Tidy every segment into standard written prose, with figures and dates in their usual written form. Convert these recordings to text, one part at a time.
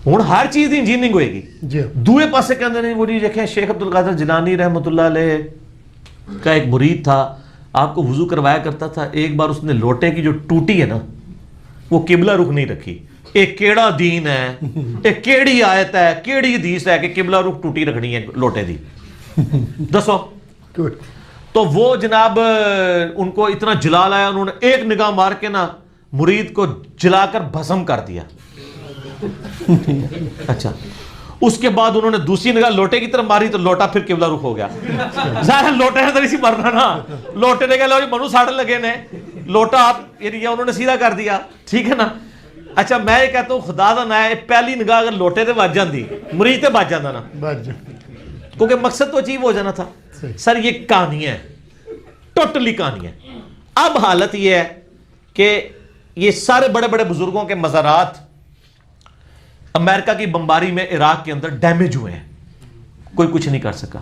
ہوں ہر چیز کی انجینئرنگ ہوئے گی. دوسرے پاسے کہتے ہیں وہ جی دیکھیں شیخ عبد القادر جیلانی رحمۃ اللہ علیہ کا ایک مرید تھا, آپ کو وضو کروایا کرتا تھا, ایک بار اس نے لوٹے کی جو ٹوٹی ہے نا وہ قبلہ رخ نہیں رکھی. ایک کیڑا دین ہے, ایک کیڑی آیت ہے, کیڑی حدیث ہے کہ قبلہ رخ ٹوٹی رکھنی ہے لوٹے دی, دسو. تو وہ جناب ان کو اتنا جلال آیا, انہوں نے ایک نگاہ مار کے نا مرید کو جلا کر بھسم کر دیا. اچھا اس کے بعد انہوں نے دوسری نگاہ لوٹے کی طرف ماری تو لوٹا پھر قبلہ رخ ہو گیا. ظاہر لوٹے نے تو اسی مرنا نا, لوٹے نے کہا منو ساڑھ لگے نے, لوٹا آپ یعنی انہوں نے سیدھا کر دیا, ٹھیک ہے نا. اچھا میں یہ کہتا ہوں خدا دا نا ہے پہلی نگاہ اگر لوٹے تے بج جاندی مرید تے بج جاندا نا, کیونکہ مقصد تو اچیو ہو جانا تھا. سر یہ کہانی ہے, ٹوٹلی کہانی ہے. اب حالت یہ ہے کہ یہ سارے بڑے بڑے بزرگوں کے مزارات امریکہ کی بمباری میں عراق کے اندر ڈیمیج ہوئے ہیں, کوئی کچھ نہیں کر سکا.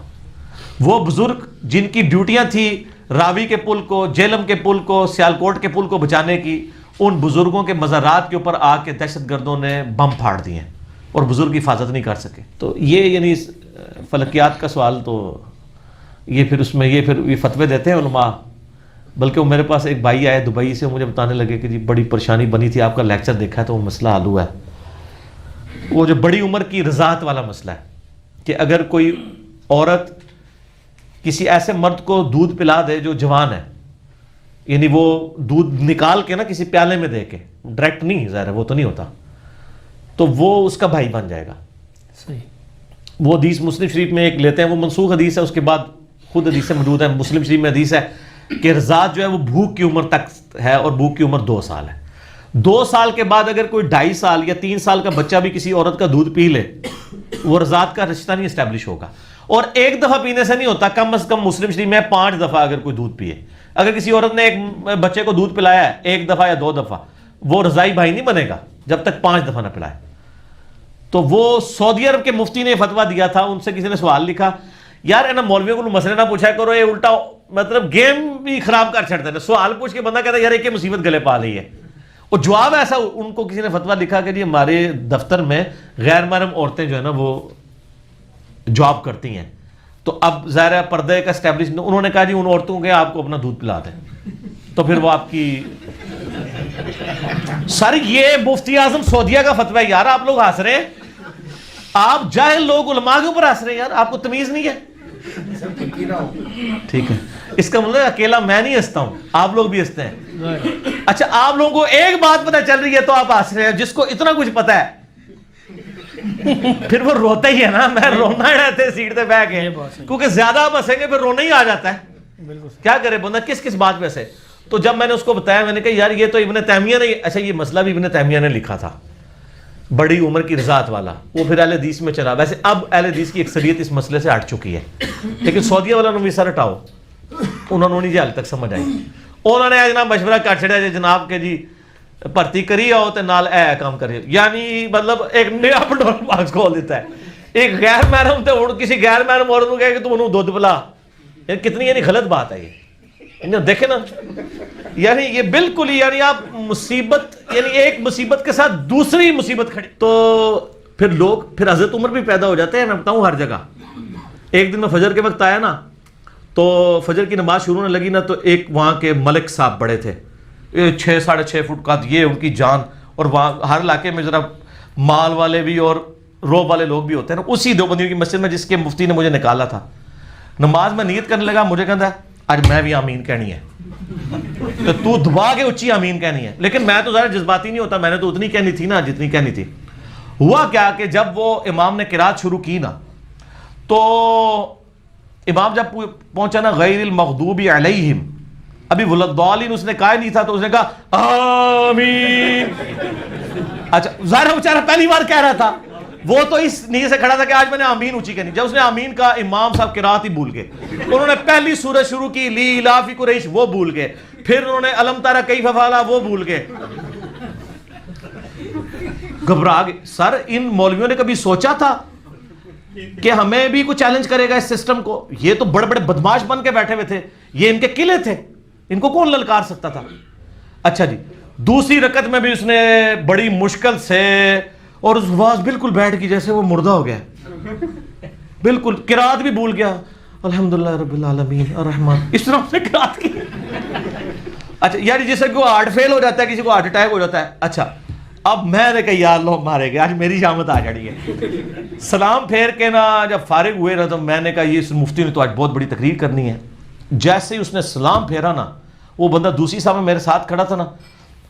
وہ بزرگ جن کی ڈیوٹیاں تھی راوی کے پل کو, جیلم کے پل کو, سیالکوٹ کے پل کو بچانے کی, ان بزرگوں کے مزارات کے اوپر آ کے دہشت گردوں نے بم پھاڑ دیے اور بزرگ حفاظت نہیں کر سکے. تو یہ یعنی فلکیات کا سوال تو یہ پھر اس میں یہ فتوے دیتے ہیں علماء. بلکہ وہ میرے پاس ایک بھائی آئے دبئی سے, مجھے بتانے لگے کہ جی بڑی پریشانی بنی تھی, آپ کا لیکچر دیکھا ہے تو وہ مسئلہ حل ہوا ہے. وہ جو بڑی عمر کی رضاعت والا مسئلہ ہے کہ اگر کوئی عورت کسی ایسے مرد کو دودھ پلا دے جو جوان ہے, یعنی وہ دودھ نکال کے نا کسی پیالے میں دے کے, ڈائریکٹ نہیں, ظاہر ہے وہ تو نہیں ہوتا, تو وہ اس کا بھائی بن جائے گا. وہ حدیث مسلم شریف میں ایک لیتے ہیں, وہ منسوخ حدیث ہے, اس کے بعد خود حدیث سے موجود ہے. مسلم شریف میں حدیث ہے کہ رضاعت جو ہے وہ بھوک کی عمر تک ہے, اور بھوک کی عمر 2 سال ہے. 2 سال کے بعد اگر کوئی 2.5 سال یا 3 سال کا بچہ بھی کسی عورت کا دودھ پی لے, وہ رضاعت کا رشتہ نہیں اسٹیبلش ہوگا. اور ایک دفعہ پینے سے نہیں ہوتا, کم از کم مسلم شریف میں 5 دفعہ اگر کوئی دودھ پیے. اگر کسی عورت نے ایک بچے کو دودھ پلایا ہے 1 دفعہ یا 2 دفعہ, وہ رضائی بھائی نہیں بنے گا جب تک 5 دفعہ نہ پلائے. تو وہ سعودی عرب کے مفتی نے فتویٰ دیا تھا, ان سے کسی نے سوال لکھا, یار ہے نا مولویوں کو مسئلے نہ پوچھا کرو, یہ الٹا مطلب گیم بھی خراب کر چھڑتے ہیں. سوال پوچھ کے بندہ کہتا ہے یار ایک مصیبت گلے پا رہی ہے. اور جواب ایسا, ان کو کسی نے فتویٰ لکھا کہ جی ہمارے دفتر میں غیر محرم عورتیں جو ہے نا وہ جاب کرتی ہیں, تو اب ظاہر ہے پردے کا اسٹیبلش, انہوں نے کہا جی ان عورتوں کے آپ کو اپنا دودھ پلا دیں, تو پھر وہ آپ کی. سر یہ مفتی اعظم سعودیہ کا فتویٰ ہے یار, آپ لوگ ہنس رہے ہیں, آپ جاہل لوگ علماء کے اوپر ہنس رہے ہیں یار, آپ کو تمیز نہیں ہے. ٹھیک ہے, اس کا مطلب اکیلا میں نہیں ہنستا ہوں, آپ لوگ بھی ہنستے ہیں. اچھا آپ لوگوں کو ایک بات پتہ چل رہی ہے تو آپ ہنس رہے ہیں, جس کو اتنا کچھ پتا ہے پھر وہ روتا ہی ہے نا. میں رونا ہی رہتے سیٹ پہ بیٹھ کے, کیونکہ زیادہ آپ ہنسیں گے پھر رونا ہی آ جاتا ہے. کیا کرے بندہ کس کس بات پہ سے. تو جب میں نے اس کو بتایا, میں نے کہا یار یہ تو ابن تیمیہ نے, اچھا یہ مسئلہ بھی ابن تیمیہ نے لکھا تھا, بڑی عمر کی رضاعت والا, وہ پھر اہل حدیث میں چلا. ویسے اب اہل حدیث کی اکثریت اس مسئلے سے ہٹ چکی ہے, لیکن سعودیہ والا نے بھی سر ہٹاؤ, انہوں نے نہیں حال تک سمجھ آئی. انہوں نے جناب مشورہ کر چھڑیا جناب کے جی بھرتی کری آؤ تے نال اے کام کرے, یعنی مطلب ایک نیا پنڈورا باکس کھول دیتا ہے. ایک غیر محرم تے ہن کسی غیر محرم عورت کو کہے کہ تم انہوں دودھ پلا, کتنی یعنی غلط بات ہے یہ. دیکھیں نا یعنی یہ بالکل ہی یعنی آپ مصیبت, یعنی ایک مصیبت کے ساتھ دوسری مصیبت کھڑی. تو پھر لوگ پھر حضرت عمر بھی پیدا ہو جاتے ہیں, میں بتاؤں ہر جگہ. ایک دن میں فجر کے وقت آیا نا, تو فجر کی نماز شروع ہونے لگی نا, تو ایک وہاں کے ملک صاحب بڑے تھے, 6-6.5 فٹ قد, یہ ان کی جان, اور وہاں ہر علاقے میں ذرا مال والے بھی اور روب والے لوگ بھی ہوتے ہیں نا. اسی دیوبندیوں کی مسجد میں جس کے مفتی نے مجھے نکالا تھا, نماز میں نیت کرنے لگا, مجھے کہتا ہے آج میں بھی آمین کہنی ہے, تو دبا کے اچھی آمین کہنی ہے. لیکن میں تو ذرا جذباتی نہیں ہوتا, میں نے تو اتنی کہنی تھی نا جتنی کہنی تھی. ہوا کیا کہ جب وہ امام نے قرات شروع کی نا, تو امام جب پہنچا نا غیر المغضوب علیہم, ابھی ولدالین اس نے کہا نہیں تھا, تو اس نے کہا آمین. اچھا ظاہر ہے بیچارہ پہلی بار کہہ رہا تھا, وہ تو اس نیت سے کھڑا تھا کہ آج میں نے آمین اونچی کہنی. جب اس نے آمین کہا, امام صاحب قرات ہی بھول گئے. انہوں نے پہلی سورت شروع کی لی الافی قریش, وہ بھول گئے. پھر انہوں نے الم تری کیف فعل, وہ بھول گئے. گھبرا گئے. سر ان مولویوں نے کبھی سوچا تھا کہ ہمیں بھی کوئی چیلنج کرے گا اس سسٹم کو؟ یہ تو بڑے بڑے بدماش بن کے بیٹھے ہوئے تھے, یہ ان کے قلعے تھے, ان کو کون للکار سکتا تھا. اچھا جی, دوسری رکعت میں بھی اس نے بڑی مشکل سے اور اس آواز بالکل بیٹھ گئی جیسے وہ مردہ ہو گیا, بالکل قرات بھی بھول گیا, الحمدللہ رب العالمین الرحمن, اس طرح سے قرات کی. اچھا یار جیسے کہ وہ ہارٹ فیل ہو جاتا ہے, کسی کو ہارٹ اٹیک ہو جاتا ہے. اچھا اب میں نے کہا یا اللہ مارے گئے, آج میری شامت آ جڑی ہے. سلام پھیر کے نا جب فارغ ہوئے نا تو میں نے کہا یہ اس مفتی نے تو آج بہت بڑی تقریر کرنی ہے. جیسے ہی اس نے سلام پھیرا نا, وہ بندہ دوسری صاحب میں میرے ساتھ کھڑا تھا نا,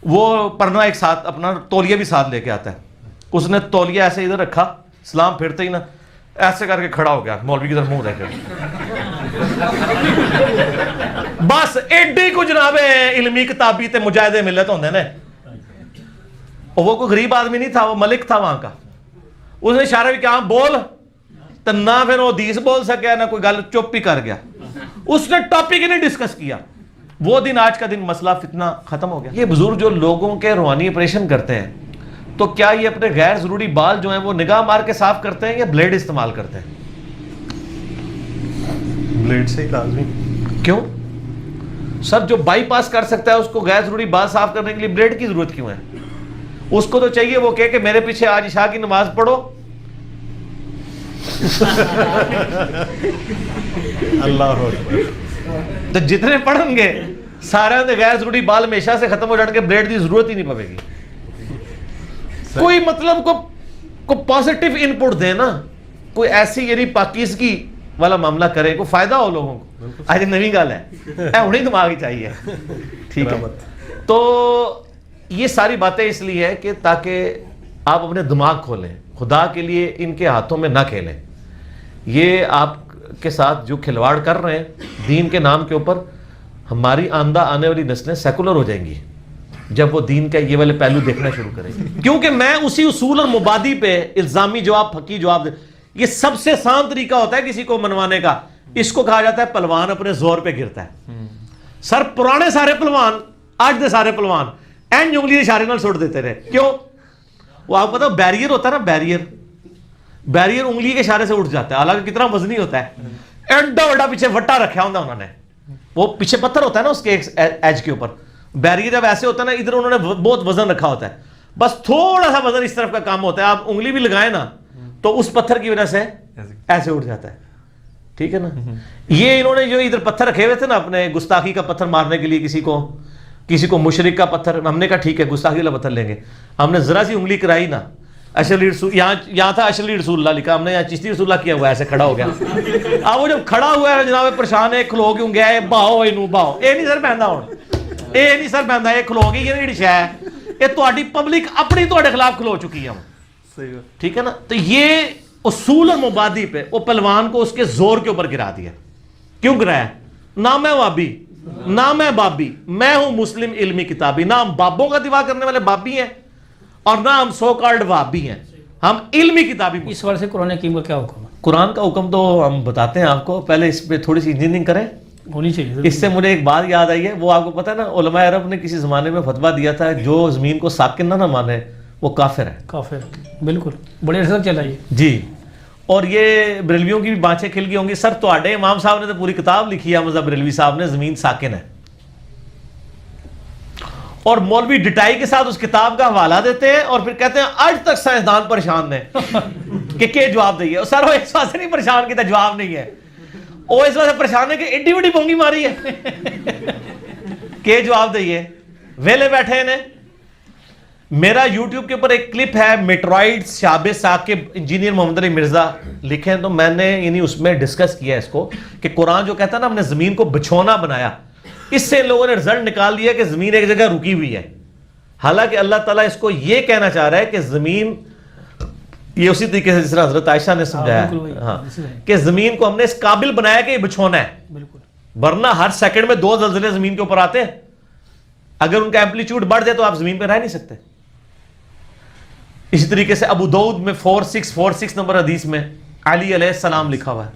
وہ پرنا ایک ساتھ اپنا تولیہ بھی ساتھ لے کے آتا ہے, اس نے تولیہ ایسے ادھر رکھا, سلام پھیرتے ہی نا ایسے کر کے کھڑا ہو گیا مولوی کی طرف منہ رہ کے, بس ایڈی کو جناب علمی کتابی تے مجاہدے ملت ہوندے نے. اور وہ کوئی غریب آدمی نہیں تھا, وہ ملک تھا وہاں کا. اس نے اشارہ بھی کیا بول, تو نہ پھر وہ حدیث بول سکیا نہ کوئی گل, چپ ہی کر گیا. اس نے ٹاپک ہی نہیں ڈسکس کیا. وہ دن آج کا دن مسئلہ فتنہ ختم ہو گیا. یہ بزرگ جو لوگوں کے روحانی آپریشن کرتے ہیں, تو کیا یہ اپنے غیر ضروری بال جو ہیں وہ نگاہ مار کے صاف کرتے ہیں یا بلیڈ استعمال کرتے ہیں؟ بلیڈ سے لازمی. کیوں سر؟ جو بائی پاس کر سکتا ہے اس کو غیر ضروری بال صاف کرنے کے لیے بلیڈ کی ضرورت کیوں ہے؟ اس کو تو چاہیے وہ کہ میرے پیچھے آج عشاء کی نماز پڑھو. اللہ اکبر. تو جتنے پڑھیں گے سارے غیر ضروری بال ہمیشہ سے ختم ہو جان کے, بلیڈ کی ضرورت ہی نہیں پڑے گی. کوئی مطلب کو پازیٹیو ان پٹ دے نا, کوئی ایسی یعنی پاکیزگی والا معاملہ کرے, کوئی فائدہ ہو لوگوں کو. آج نئی گل ہے, انہیں دماغ ہی چاہیے. ٹھیک ہے, تو یہ ساری باتیں اس لیے ہے کہ تاکہ آپ اپنے دماغ کھولیں, خدا کے لیے ان کے ہاتھوں میں نہ کھیلیں. یہ آپ کے ساتھ جو کھلواڑ کر رہے ہیں دین کے نام کے اوپر, ہماری آندہ آنے والی نسلیں سیکولر ہو جائیں گی جب وہ دین کا یہ والے پہلو دیکھنا شروع کریں گے. کیونکہ میں اسی اصول اور مبادی پہ الزامی جواب, پھکی جواب دے, یہ سب سے آسان طریقہ ہوتا ہے کسی کو منوانے کا. اس کو کہا جاتا ہے پلوان اپنے زور پہ گرتا ہے. سر پرانے سارے پلوان, آج دے سارے پلوان این انگلی اشارے نال سٹ دیتے رہے. کیوں؟ وہ آپ کو پتا بیریئر ہوتا ہے نا, بیریئر انگلی کے اشارے سے اٹھ جاتا ہے, حالانکہ کتنا وزنی ہوتا ہے. ایڈا بڑا پیچھے وٹا رکھا ہوتا انہوں نے, وہ پیچھے پتھر ہوتا ہے نا اس کے ایج کے اوپر. بیریئر جب ایسے ہوتا ہے نا, ادھر انہوں نے بہت وزن رکھا ہوتا ہے, بس تھوڑا سا وزن اس طرف کا کام ہوتا ہے, آپ انگلی بھی لگائیں نا تو اس پتھر کی وجہ سے ایسے اٹھ جاتا ہے. ٹھیک ہے نا. یہ انہوں نے جو ادھر پتھر رکھے ہوئے تھے نا اپنے گستاخی کا پتھر مارنے کے لیے, کسی کو مشرک کا پتھر, ہم نے کہا ٹھیک ہے گستاخی والا پتھر لیں گے. ہم نے ذرا سی انگلی کرائی نا, اشلی رسول یہاں تھا, اشلی رسول اللہ لکھا, ہم نے یہاں چشتی رسول اللہ کیا ہوا, ایسے کھڑا ہو گیا. اب وہ جب کھڑا ہوا ہے جناب پریشان ہے, کھلو کیوں گیا ہے, باہو اینو باہو, اے نہیں سر پہندا ہوں, اے نہیں سر پہندا, یہ کھلو گئی, یہ نہیں شے ہے, یہ تہاڈی پبلک اپنی تہاڈے خلاف کھلو چکی ہے. ٹھیک ہے نا. تو یہ اصول اور مبادی پہ وہ پہلوان کو اس کے زور کے اوپر گرا دیا. کیوں گرایا؟ نہ میں وابی نہ میں بابی, میں ہوں مسلم علمی کتابی. نہ ہم بابوں کا دفاع کرنے والے بابی ہیں اور نہ ہم سو کالڈ وابی ہیں, ہم علمی کتابی. اس وجہ سے قرآن حکیم کا کیا حکم ہے؟ قرآن کا حکم تو ہم بتاتے ہیں آپ کو, پہلے اس پہ تھوڑی سی انجینئرنگ کریں. ہونی چاہیے. اس سے مجھے ایک بات یاد آئی ہے, وہ آپ کو پتہ ہے نا, علماء عرب نے کسی زمانے میں فتویٰ دیا تھا جو زمین کو ساکن نہ مانے وہ کافر ہے. کافر, بالکل, بڑے عرصے تک چلا یہ. جی, اور یہ بریلویوں کی بھی بانچیں کھل گئی ہوں گی. سر تواڈے امام صاحب نے تو پوری کتاب لکھی ہے, مذہب بریلوی صاحب نے, زمین ساکن ہے, اور مولوی ڈٹائی کے ساتھ اس کتاب کا حوالہ دیتے ہیں اور پھر کہتے ہیں آج تک سائنسدان پریشان ہیں کہ جواب دئیے. اور سر وہ اس واسطے نہیں پریشان کیتا, جواب نہیں ہے, وہ اس واسطے پریشان ہے کہ ایڈی بڑی بونگی ماری ہے کہ جواب دئیے, ویلے بیٹھے ہیں. میرا یوٹیوب کے اوپر ایک کلپ ہے, میٹرائڈ شاب ثاقب, انجینئر محمد علی مرزا لکھیں, تو میں نے یعنی اس میں ڈسکس کیا اس کو کہ قرآن جو کہتا ہے نا ہم نے زمین کو بچھونا بنایا, اس سے لوگوں نے رزلٹ نکال دیا کہ زمین ایک جگہ رکی ہوئی ہے. حالانکہ اللہ تعالیٰ اس کو یہ کہنا چاہ رہا ہے کہ زمین, یہ اسی طریقے سے جس طرح حضرت عائشہ نے سمجھایا ہاں کہ زمین کو ہم نے اس قابل بنایا کہ یہ بچھونا ہے. بالکل, ورنہ ہر سیکنڈ میں 2 زلزلے زمین کے اوپر آتے ہیں, اگر ان کا ایمپلیٹیوڈ بڑھ جائے تو آپ زمین پہ رہ نہیں سکتے. اسی طریقے سے ابو داؤد میں 4646 نمبر حدیث میں علی علیہ السلام لکھا ہوا ہے.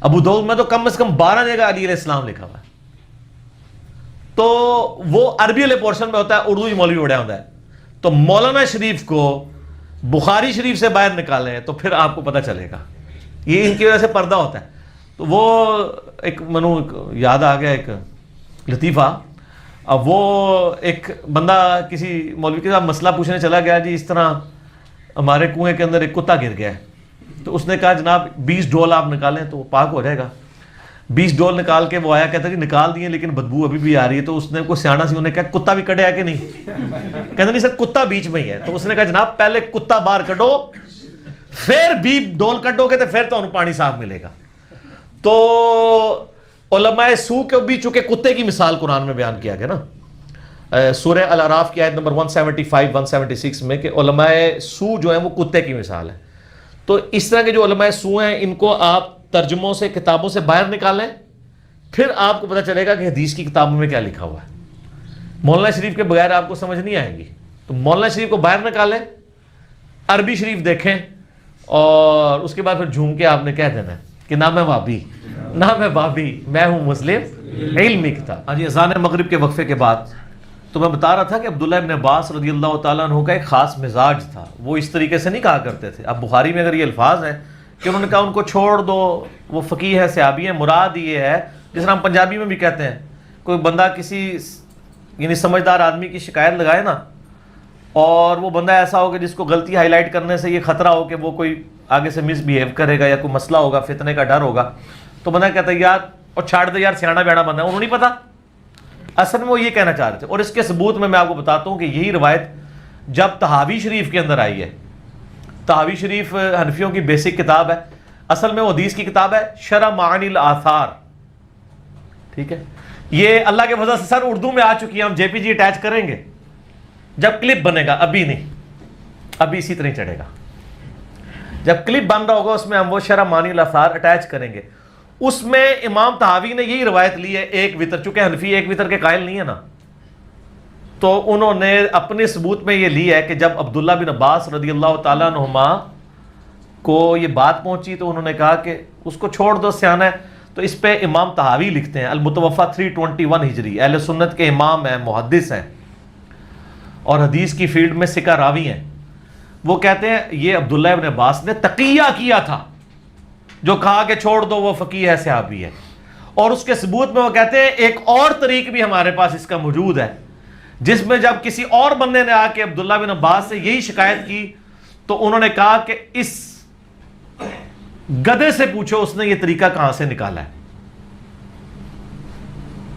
ابو داؤد میں تو کم از کم 12 جگہ علی علیہ السلام لکھا ہوا ہے. تو وہ عربی والے پورشن میں ہوتا ہے, اردو ہی مولوی اڑیا ہوتا ہے. تو مولانا شریف کو بخاری شریف سے باہر نکالیں تو پھر آپ کو پتہ چلے گا, یہ ان کی وجہ سے پردہ ہوتا ہے. تو وہ ایک منو یاد آ گیا ایک لطیفہ. اب وہ ایک بندہ کسی مولوی کے ساتھ مسئلہ پوچھنے چلا گیا, جی اس طرح ہمارے کنویں کے اندر ایک کتا گر گیا ہے، تو اس نے کہا جناب 20 ڈول آپ نکالیں تو وہ پاک ہو جائے گا۔ 20 ڈول نکال کے وہ آیا، کہتا کہ نکال دیے لیکن بدبو ابھی بھی آ رہی ہے۔ تو اس نے کوئی سیانا سی، انہوں نے کہا کتا بھی کٹے ہے کہ نہیں؟ کہتا نہیں سر کتا بیچ میں ہی ہے۔ تو اس نے کہا جناب پہلے کتا باہر کڈو، پھر 20 ڈول کڈو گے تو پھر تو پانی صاف ملے گا۔ تو علماء سو کے بھی چونکہ کتے کی مثال قرآن میں بیان کیا گیا نا، سورہ الاعراف کی آیت نمبر 175 176 میں، کہ علماء سو جو ہیں وہ کتے کی مثال ہے۔ تو اس طرح کے جو علماء سو ہیں ان کو آپ ترجموں سے، کتابوں سے باہر نکالیں، پھر آپ کو پتہ چلے گا کہ حدیث کی کتابوں میں کیا لکھا ہوا ہے۔ مولانا شریف کے بغیر آپ کو سمجھ نہیں آئے گی، تو مولانا شریف کو باہر نکالیں، عربی شریف دیکھیں، اور اس کے بعد پھر جھوم کے آپ نے کہہ دینا ہے کہ نہ میں وابی، نہ میں بابی، میں ہوں مسلم علمی کتاب۔ ہاں جی، اذان مغرب کے وقفے کے بعد تو میں بتا رہا تھا کہ عبداللہ ابن عباس رضی اللہ تعالیٰ عنہ کا ایک خاص مزاج تھا، وہ اس طریقے سے نہیں کہا کرتے تھے۔ اب بخاری میں اگر یہ الفاظ ہیں کہ انہوں نے کہا ان کو چھوڑ دو، وہ فقیہ ہے، صحابی ہیں، مراد یہ ہے جس طرح ہم پنجابی میں بھی کہتے ہیں، کوئی بندہ کسی یعنی سمجھدار آدمی کی شکایت لگائے نا، اور وہ بندہ ایسا ہو کہ جس کو غلطی ہائی لائٹ کرنے سے یہ خطرہ ہو کہ وہ کوئی آگے سے مس بیہیو کرے گا یا کوئی مسئلہ ہوگا، فتنے کا ڈر ہوگا، تو بندہ کہتا ہے یار اور چھاڑ دے یار، سیاڑا بیڑا بندہ ہے، انہوں نہیں پتا۔ اصل میں وہ یہ کہنا چاہ رہے تھے، اور اس کے ثبوت میں آپ کو بتاتا ہوں کہ یہی روایت جب طحاوی شریف کے اندر آئی ہے، طحاوی شریف حنفیوں کی بیسک کتاب ہے، اصل میں وہ حدیث کی کتاب ہے، شرح معانی الآثار، ٹھیک ہے، یہ اللہ کے فضل سے سر اردو میں آ چکی ہے، ہم جے پی جی اٹیچ کریں گے جب کلپ بنے گا، ابھی نہیں، ابھی اسی طرح چڑھے گا، جب کلپ بن رہا ہوگا اس میں ہم وہ شرح معانی الآثار اٹیچ کریں گے۔ اس میں امام طحاوی نے یہی روایت لی ہے، ایک وتر، چونکہ حنفی ایک وتر کے قائل نہیں ہے نا، تو انہوں نے اپنے ثبوت میں یہ لی ہے کہ جب عبداللہ بن عباس رضی اللہ تعالیٰ عنہما کو یہ بات پہنچی تو انہوں نے کہا کہ اس کو چھوڑ دو، سیانا ہے۔ تو اس پہ امام طحاوی لکھتے ہیں، المتوفا 321 ہجری، اہل سنت کے امام ہیں، محدث ہیں، اور حدیث کی فیلڈ میں سکہ راوی ہیں۔ وہ کہتے ہیں یہ عبداللہ ابن عباس نے تقیہ کیا تھا، جو کہا کہ چھوڑ دو، وہ فقیہ ہے، صحابی ہے، اور اس کے ثبوت میں وہ کہتے ہیں ایک اور طریق بھی ہمارے پاس اس کا موجود ہے، جس میں جب کسی اور بندے نے آ کے عبداللہ بن عباس سے یہی شکایت کی تو انہوں نے کہا کہ اس گدھے سے پوچھو اس نے یہ طریقہ کہاں سے نکالا ہے۔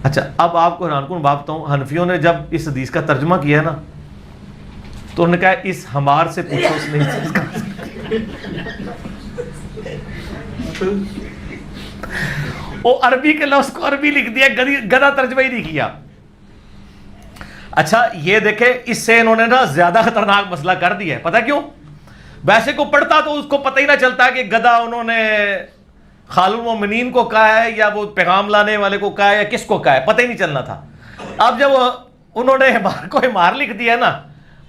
اچھا، اب آپ کو حیران کن بات بتاؤں، حنفیوں نے جب اس حدیث کا ترجمہ کیا ہے نا تو انہوں نے کہا اس ہمار سے پوچھو اس نے اس کا وہ عربی کے لفظ کو عربی لکھ دیا، گدھا ترجمہ ہی نہیں کیا۔ اچھا یہ دیکھیں، اس سے انہوں نے نا زیادہ خطرناک مسئلہ کر دیا ہے، پتہ کیوں؟ ویسے کو پڑھتا تو اس کو پتہ ہی نہ چلتا کہ گدھا انہوں نے خال المومنین کو کہا ہے یا وہ پیغام لانے والے کو کہا ہے یا کس کو کہا ہے، پتہ ہی نہیں چلنا تھا۔ اب جب انہوں نے حمار کو حمار لکھ دیا نا،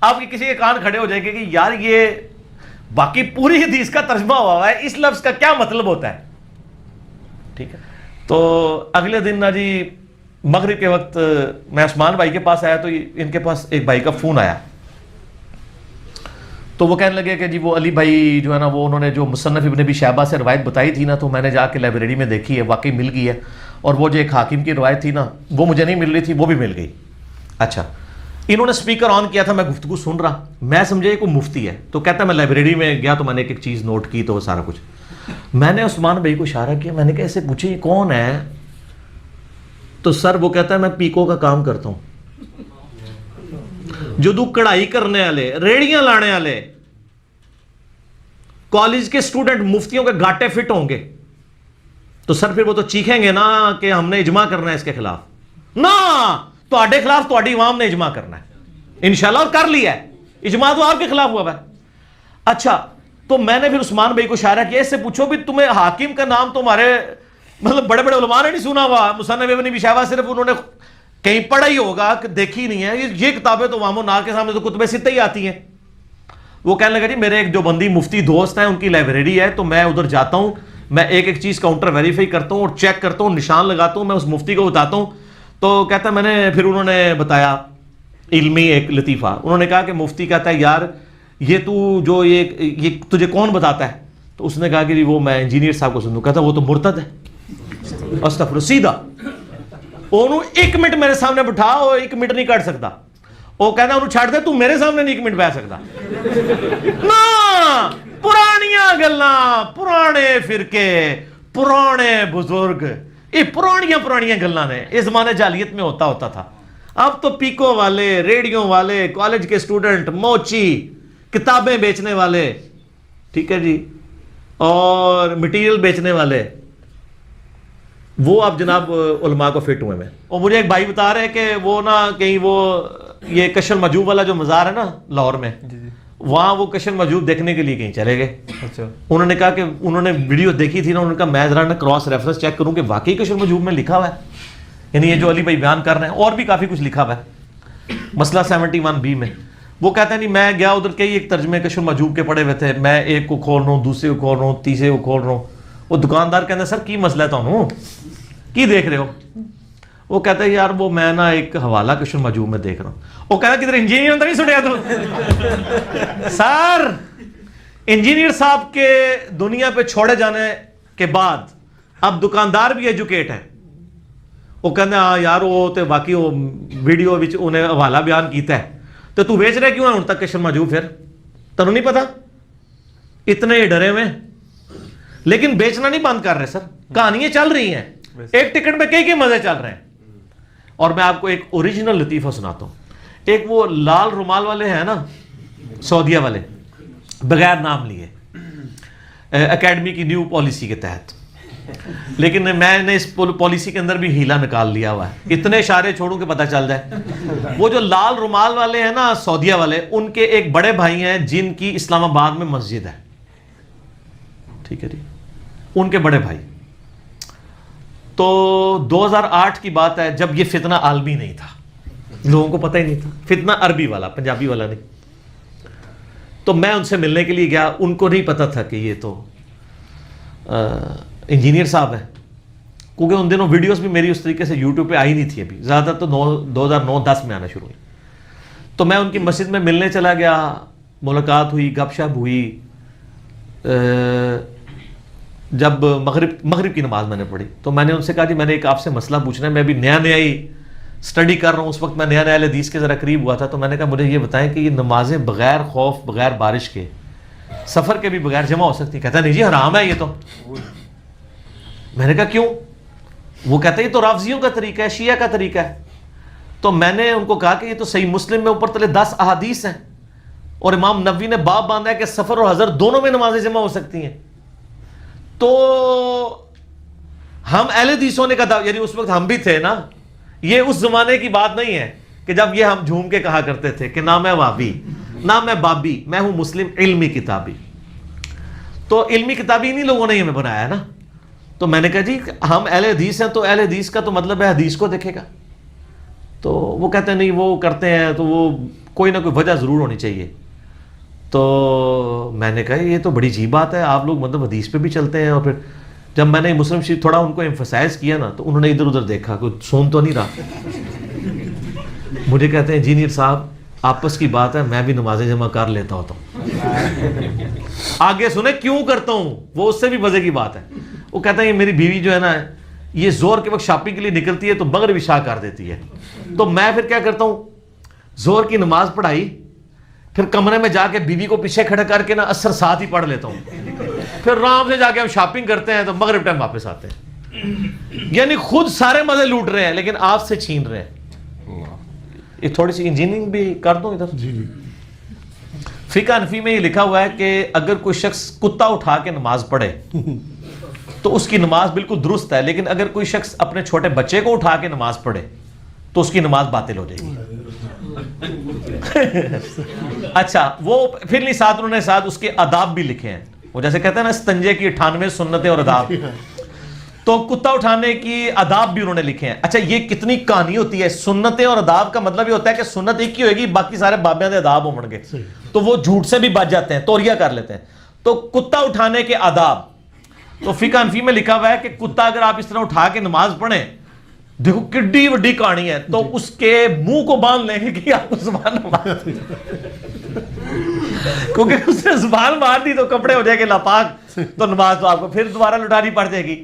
آپ کی کسی کے کان کھڑے ہو جائیں گے کہ یار یہ باقی پوری حدیث کا ترجمہ ہوا ہے، اس لفظ کا کیا مطلب ہوتا ہے، ٹھیک ہے۔ تو اگلے دن نا جی مغرب کے وقت میں عثمان بھائی کے پاس آیا تو ان کے پاس ایک بھائی کا فون آیا، تو وہ کہنے لگے کہ جی وہ علی بھائی جو ہے نا، وہ انہوں نے جو مصنف ابن ابی شیبہ سے روایت بتائی تھی نا، تو میں نے جا کے لائبریری میں دیکھی ہے، واقعی مل گئی ہے، اور وہ جو ایک حاکم کی روایت تھی نا وہ مجھے نہیں مل رہی تھی، وہ بھی مل گئی۔ اچھا، انہوں نے سپیکر آن کیا تھا، میں گفتگو سن رہا، میں سمجھے کوئی مفتی ہے، تو کہتا ہے میں لائبریری میں گیا تو میں نے ایک چیز نوٹ کی، تو وہ سارا کچھ میں نے عثمان بھائی کو اشارہ کیا، میں نے کہا اسے پوچھے یہ کون ہے، تو سر وہ کہتا ہے میں پیکو کا کام کرتا ہوں، جدو کڑھائی کرنے والے، ریڑیاں لانے والے کالج کے اسٹوڈنٹ مفتیوں کے گاٹے فٹ ہوں گے، تو سر پھر وہ تو چیخیں گے نا کہ ہم نے اجماع کرنا ہے اس کے خلاف، نہ تواڈے خلاف تواڈی عوام نے اجماع کرنا ہے انشاءاللہ، اور کر لیا ہے اجماع، تو آپ کے خلاف ہوا ہے۔ اچھا، تو میں نے پھر عثمان بھائی کو اشارہ کیا، اس سے پوچھو بھی تمہیں حاکم کا نام تمہارے مطلب بڑے بڑے علماء نے نہیں سنا ہوا، مصنف ابن ابی شیبہ صرف انہوں نے کہیں پڑھا ہی ہوگا، دیکھی نہیں ہے، یہ کتابیں تو عوام الناس کے سامنے تو کتب ستہ ہی آتی ہیں۔ وہ کہنے لگا جی میرے ایک جو بندی مفتی دوست ہیں، ان کی لائبریری ہے، تو میں ادھر جاتا ہوں، میں ایک ایک چیز کاؤنٹر ویریفائی کرتا ہوں اور چیک کرتا ہوں، نشان لگاتا ہوں، میں اس مفتی کو بتاتا ہوں۔ تو کہتا ہے میں نے پھر انہوں نے بتایا علمی ایک لطیفہ، انہوں نے کہا کہ مفتی کہتا ہے یار یہ تو جو یہ تجھے کون بتاتا ہے، تو اس نے کہا کہ وہ میں انجینئر صاحب کو سنوں، کہتا وہ تو مرتد ہے، استغفر، سیدھا انہوں 1 منٹ میرے سامنے بٹھا، وہ 1 منٹ نہیں کٹ سکتا، وہ کہتا انہوں چھاڑ دے، تو میرے سامنے نہیں 1 منٹ بیٹھ سکتا نا، گلاں پرانے فرقے پرانے بزرگ یہ پرانیاں گلاں نے اس زمانے جاہلیت میں ہوتا تھا. اب تو پیکو والے ریڈیو والے کالج کے سٹوڈنٹ موچی کتابیں بیچنے والے ٹھیک ہے جی اور مٹیریل بیچنے والے وہ اب جناب علماء کو فٹ ہوئے میں. اور مجھے ایک بھائی بتا رہے ہیں کہ وہ نا کہیں وہ یہ کشر مجوب والا جو مزار ہے نا لاہور میں وہاں وہ کشر مجوب دیکھنے کے لیے کہیں چلے گئے. اچھا انہوں نے کہا کہ انہوں نے ویڈیو دیکھی تھی نا, انہوں نے کہا میں ذرا کراس ریفرنس چیک کروں کہ واقعی کشر مجوب میں لکھا ہوا ہے, یعنی یہ جو علی بھائی بیان کر رہے ہیں اور بھی کافی کچھ لکھا ہوا ہے مسئلہ 71B میں. وہ کہتا ہے نہیں میں گیا ادھر کئی ایک ترجمے کشر مجوب کے پڑے ہوئے تھے, میں ایک کو کھول رہا ہوں دوسرے کو کھول رہا ہوں تیسرے کو کھول رہا ہوں. وہ دکاندار کہتا ہے سر کی مسئلہ ہے تمہیں کی دیکھ رہے ہو؟ وہ کہتا ہے یار وہ میں نا ایک حوالہ کشر مجوب میں دیکھ رہا ہوں. وہ کہتا ہے کدھر انجینئر تو نہیں سنیا تو سر انجینئر صاحب کے دنیا پہ چھوڑے جانے کے بعد اب دکاندار بھی ایجوکیٹ ہے. وہ کہتے ہیں ہاں یار وہ تو باقی وہ ویڈیو وچ انہیں حوالہ بیان کیتا ہے تو تو بیچ رہے کیوں ہے ان تک کشر مجوب؟ پھر تنوں نہیں پتا اتنے ڈرے ہوئے لیکن بیچنا نہیں بند کر رہے سر, کہانیاں چل رہی ہیں ایک ٹکٹ پہ کئی مزے چل رہے ہیں. اور میں آپ کو ایک اوریجنل لطیفہ سناتا ہوں. ایک وہ لال رومال والے ہیں نا سعودیہ والے بغیر نام لیے اکیڈمی کی نیو پالیسی کے تحت, لیکن میں نے اس پالیسی کے اندر بھی ہیلا نکال لیا ہوا ہے, اتنے اشارے چھوڑوں کہ پتہ چل جائے. وہ جو لال رومال والے ہیں نا سعودیہ والے ان کے ایک بڑے بھائی ہیں جن کی اسلام آباد میں مسجد ہے ٹھیک ہے جی, ان کے بڑے بھائی. تو 2008 کی بات ہے جب یہ فتنہ عالمی نہیں تھا, لوگوں کو پتہ ہی نہیں تھا, فتنہ عربی والا پنجابی والا نہیں. تو میں ان سے ملنے کے لیے گیا, ان کو نہیں پتا تھا کہ یہ تو انجینئر صاحب ہیں, کیونکہ ان دنوں ویڈیوز بھی میری اس طریقے سے یوٹیوب پہ آئی نہیں تھی ابھی, زیادہ تو 2009-10 میں آنا شروع ہوئی. تو میں ان کی مسجد میں ملنے چلا گیا, ملاقات ہوئی, گپ شپ ہوئی. جب مغرب کی نماز میں نے پڑھی تو میں نے ان سے کہا جی میں نے ایک آپ سے مسئلہ پوچھنا ہے, میں ابھی نیا ہی سٹڈی کر رہا ہوں, اس وقت میں نیا حدیث کے ذرا قریب ہوا تھا. تو میں نے کہا مجھے یہ بتائیں کہ یہ نمازیں بغیر خوف بغیر بارش کے سفر کے بھی بغیر جمع ہو سکتی ہیں؟ کہتا نہیں جی حرام ہے یہ تو. میں نے کہا کیوں؟ وہ کہتا ہے یہ تو رافضیوں کا طریقہ ہے, شیعہ کا طریقہ ہے. تو میں نے ان کو کہا کہ یہ تو صحیح مسلم میں اوپر تلے 10 احادیث ہیں اور امام نووی نے باب باندھا ہے کہ سفر اور حضر دونوں میں نمازیں جمع ہو سکتی ہیں. تو ہم اہل حدیث ہونے کا یعنی اس وقت ہم بھی تھے نا, یہ اس زمانے کی بات نہیں ہے کہ جب یہ ہم جھوم کے کہا کرتے تھے کہ نہ میں وابی نہ میں بابی, میں ہوں مسلم علمی کتابی. تو علمی کتابی انہی لوگوں نے ہمیں بنایا ہے نا. تو میں نے کہا جی ہم اہل حدیث ہیں تو اہل حدیث کا تو مطلب ہے حدیث کو دیکھے گا. تو وہ کہتے ہیں نہیں وہ کرتے ہیں تو وہ کوئی نہ کوئی وجہ ضرور ہونی چاہیے. تو میں نے کہا یہ تو بڑی عجیب بات ہے, آپ لوگ مطلب حدیث پہ بھی چلتے ہیں. اور پھر جب میں نے مسلم شریف تھوڑا ان کو ایمفسائز کیا نا تو انہوں نے ادھر ادھر دیکھا, کوئی سن تو نہیں رہا. مجھے کہتے ہیں انجینئر صاحب آپس کی بات ہے, میں بھی نمازیں جمع کر لیتا ہوتا ہوں. آگے سنیں کیوں کرتا ہوں, وہ اس سے بھی مزے کی بات ہے. وہ کہتا ہے یہ میری بیوی جو ہے نا یہ زور کے وقت شاپنگ کے لیے نکلتی ہے تو مغرب عشاء کر دیتی ہے. تو میں پھر کیا کرتا ہوں, زور کی نماز پڑھائی پھر کمرے میں جا کے بیوی کو پیچھے کھڑا کر کے نا اثر ساتھ ہی پڑھ لیتا ہوں, پھر آرام سے جا کے ہم شاپنگ کرتے ہیں تو مغرب ٹائم واپس آتے ہیں. یعنی خود سارے مزے لوٹ رہے ہیں لیکن آپ سے چھین رہے ہیں. یہ تھوڑی سی انجینئرنگ بھی کر دوں ادھر. فقہ حنفی میں یہ لکھا ہوا ہے کہ اگر کوئی شخص کتا اٹھا کے نماز پڑھے تو اس کی نماز بالکل درست ہے, لیکن اگر کوئی شخص اپنے چھوٹے بچے کو اٹھا کے نماز پڑھے تو اس کی نماز باطل ہو جائے گی. اچھا وہ پھر نہیں ساتھ انہوں نے ساتھ اس کے آداب بھی لکھے ہیں. وہ جیسے کہتے ہیں نا استنجے کی 98 سنتیں اور آداب, تو کتا اٹھانے کی آداب بھی انہوں نے لکھے ہیں. اچھا یہ کتنی کہانی ہوتی ہے. سنتیں اور آداب کا مطلب یہ ہوتا ہے کہ سنت ایک ہی ہوئے گی, باقی سارے بابیاں دے آداب ہوں گے, تو وہ جھوٹ سے بھی بچ جاتے ہیں, توریہ کر لیتے ہیں. تو کتا اٹھانے کے آداب, تو فقہ حنفی میں لکھا ہوا ہے کہ کتا اگر آپ اس طرح اٹھا کے نماز پڑھیں, دیکھو کڈی وڈی کہانی ہے, تو اس کے منہ کو باندھ لیں گے کہ آپ کو زبان مار دی, کیونکہ اس نے زبان مار دی تو کپڑے ہو جائے گے لاپاک, تو نماز تو آپ کو پھر دوبارہ لٹانی پڑ جائے گی.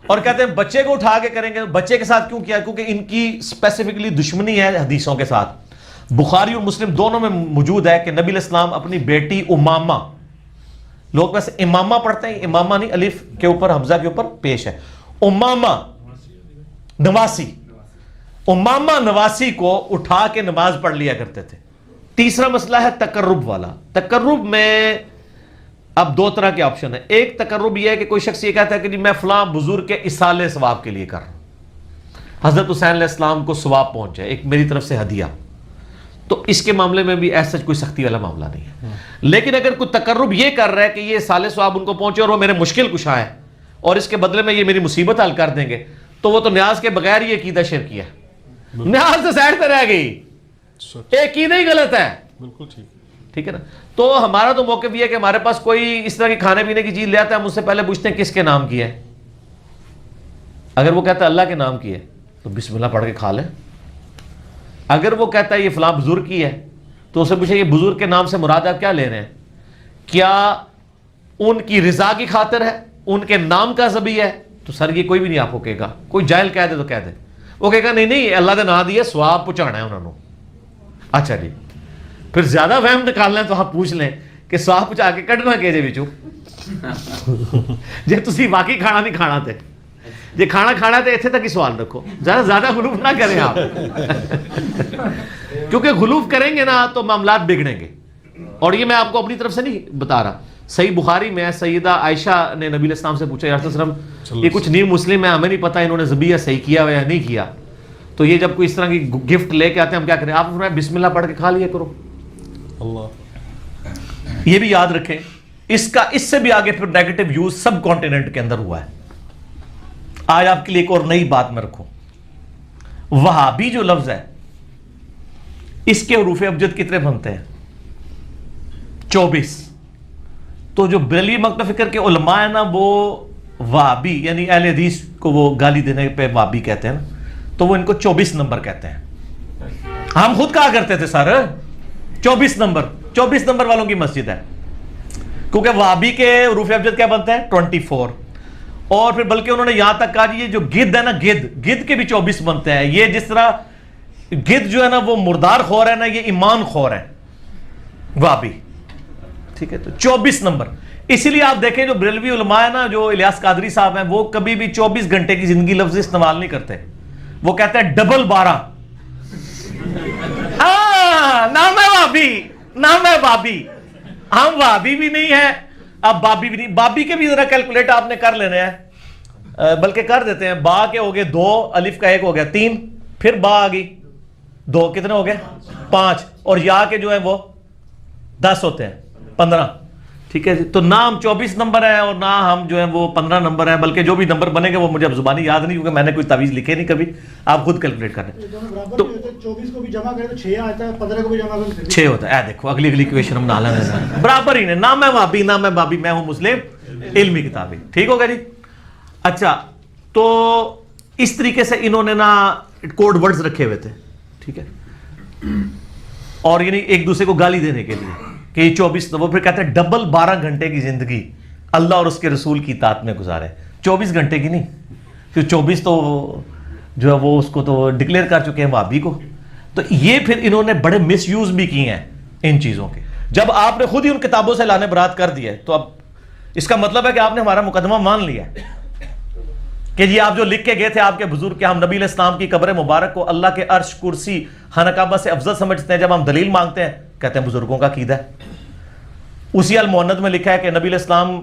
اور کہتے ہیں بچے کو اٹھا کے کریں گے. بچے کے ساتھ کیوں کیا؟ کیونکہ ان کی اسپیسیفکلی دشمنی ہے حدیثوں کے ساتھ. بخاری اور مسلم دونوں میں موجود ہے کہ نبی علیہ السلام اپنی بیٹی امامہ لوگ ویسے امامہ پڑھتے ہیں, امامہ نہیں, الف کے اوپر حمزہ کے اوپر پیش ہے. امامہ نواسی, امامہ نواسی کو اٹھا کے نماز پڑھ لیا کرتے تھے. تیسرا مسئلہ ہے تقرب والا. تقرب میں اب دو طرح کے آپشن ہیں. ایک تقرب یہ ہے کہ کوئی شخص یہ کہتا ہے کہ میں فلاں بزرگ کے اصالے ثواب کے لیے کر رہا ہوں, حضرت حسین علیہ السلام کو ثواب پہنچ جائے, ایک میری طرف سے ہدیہ. تو اس کے معاملے میں بھی ایسا کوئی سختی والا معاملہ نہیں ہے. لیکن اگر کوئی تقرب یہ کر رہا ہے کہ یہ اصالے ثواب ان کو پہنچے اور وہ میرے مشکل کشا ہے اور اس کے بدلے میں یہ میری مصیبت حل کر دیں گے, تو وہ تو نیاز کے بغیر یہ عقیدہ شرکی ہے. نیاز تو سائڈ پہ رہ گئی, ایک عقیدہ ہی غلط ہے. بالکل ٹھیک, ٹھیک ہے نا. تو ہمارا تو موقف یہ ہے کہ ہمارے پاس کوئی اس طرح کی کھانے پینے کی چیز لے آتا ہے, ہم اس سے پہلے پوچھتے ہیں کس کے نام کی ہے. اگر وہ کہتا ہے اللہ کے نام کی ہے تو بسم اللہ پڑھ کے کھا لیں. اگر وہ کہتا ہے یہ فلاں بزرگ کی ہے تو اسے پوچھے یہ بزرگ کے نام سے مراد آپ کیا لے رہے ہیں, کیا ان کی رضا کی خاطر ہے, ان کے نام کا ذبیح ہے؟ تو سر یہ کوئی بھی نہیں آپ کو کہے گا. کوئی جاہل کہہ دے تو کہہ دے, وہ کہے گا نہیں نہیں اللہ نے نام دیا ثواب پہنچانا ہے انہوں نے. اچھا جی, پھر زیادہ وہم نکالنا ہے تو آپ پوچھ لیں کہ ثواب پہنچا کے کڈنا کہ جے وچوں جے تسی واقعی کھانا نہیں کھانا تے, جے کھانا کھانا تے ایتھے تک ہی سوال رکھو, زیادہ غلوف نہ کریں آپ کیونکہ غلوف کریں گے نا تو معاملات بگڑیں گے. اور یہ میں آپ کو اپنی طرف سے نہیں بتا رہا, صحیح بخاری میں سیدہ عائشہ نے نبی علیہ السلام سے پوچھا یا رسول اللہ علیہ وسلم یہ کچھ نیو مسلم ہے, ہمیں نہیں پتا انہوں نے ذبیحہ صحیح کیا ہوا یا نہیں کیا, تو یہ جب کوئی اس طرح کی گفٹ لے کے آتے ہیں ہم کیا کریں؟ آپ فرمایا بسم اللہ پڑھ کے کھا لیا کرو. اللہ یہ بھی یاد رکھیں, اس سے بھی آگے پھر نیگیٹو یوز سب کانٹیننٹ کے اندر ہوا ہے. آج آپ کے لیے ایک اور نئی بات میں رکھوں, وہابی جو لفظ ہے اس کے حروف ابجد کتنے بنتے ہیں؟ 24. تو جو بریلوی مکتب فکر کے علماء ہیں نا وہ وہابی یعنی اہل حدیث کو وہ گالی دینے پہ وہابی کہتے ہیں نا, تو وہ ان کو 24 نمبر کہتے ہیں. ہم خود کہا کرتے تھے سر 24 نمبر والوں کی مسجد ہے, کیونکہ وہابی کے حروف ابجد کیا بنتے ہیں؟ 24. اور پھر بلکہ انہوں نے یہاں تک کہا یہ جو گدھ ہے نا, گدھ کے بھی 24 بنتے ہیں. یہ جس طرح گدھ جو ہے نا وہ مردار خور ہے نا, یہ ایمان خور ہے وہابی. ٹھیک ہے, تو 24 نمبر. اسی لیے آپ دیکھیں جو بریلوی علماء ہے نا, جو الیاس قادری صاحب ہیں, وہ کبھی بھی 24 گھنٹے کی زندگی لفظ استعمال نہیں کرتے. وہ کہتے ہیں ڈبل 12. نام ہے وہابی, نام ہے بابی. ہم وہابی بھی نہیں ہے, اب بابی بھی نہیں. بابی کے بھی ذرا کیلکولیٹ آپ نے کر لینے ہیں, بلکہ کر دیتے ہیں. با کے ہو گئے 2, الف کا 1 ہو گیا 3, پھر با آ گئی 2, کتنے ہو گئے 5, اور یا کے جو ہے وہ 10 ہوتے ہیں 15. ٹھیک ہے جی, تو نہ ہم 24 نمبر ہے اور نہ ہم جو ہے وہ 15 نمبر ہے, بلکہ جو بھی نمبر بنے گے وہ مجھے اب زبانی یاد نہیں, کیونکہ میں نے کوئی تعویذ لکھے نہیں کبھی, آپ خود کیلکولیٹ کر لیں. تو 24 کو بھی جمع کریں تو 6 آتا ہے, 15 کو بھی جمع کریں تو 6 ہوتا ہے. دیکھو اگلی کویشن ہم نہ لینا برابر ہی نہیں, نہ میں وہابی نہ میں بابی, میں ہوں مسلم علمی کتابیں. ٹھیک ہوگا جی. اچھا, تو اس طریقے سے انہوں نے نا کوڈ ورڈز رکھے ہوئے تھے. ٹھیک ہے, اور یعنی ایک دوسرے کو گالی دینے کے لیے کہ یہ 24. وہ پھر کہتے ہیں ڈبل 12 گھنٹے کی زندگی اللہ اور اس کے رسول کی اطاعت میں گزارے. 24 گھنٹے کی نہیں, پھر 24 تو جو ہے وہ اس کو تو ڈکلیئر کر چکے ہیں وہابی کو. تو یہ پھر انہوں نے بڑے مس یوز بھی کیے ہیں ان چیزوں کے. جب آپ نے خود ہی ان کتابوں سے لانے برات کر دیا ہے تو اب اس کا مطلب ہے کہ آپ نے ہمارا مقدمہ مان لیا ہے کہ جی آپ جو لکھ کے گئے تھے آپ کے بزرگ کے, ہم نبی علیہ السلام کی قبر مبارک کو اللہ کے عرش کرسی خانہ کعبہ سے افضل سمجھتے ہیں. جب ہم دلیل مانگتے ہیں کہتے ہیں بزرگوں کا عقیدہ ہے. اسی المؤنث میں لکھا ہے کہ نبی علیہ السلام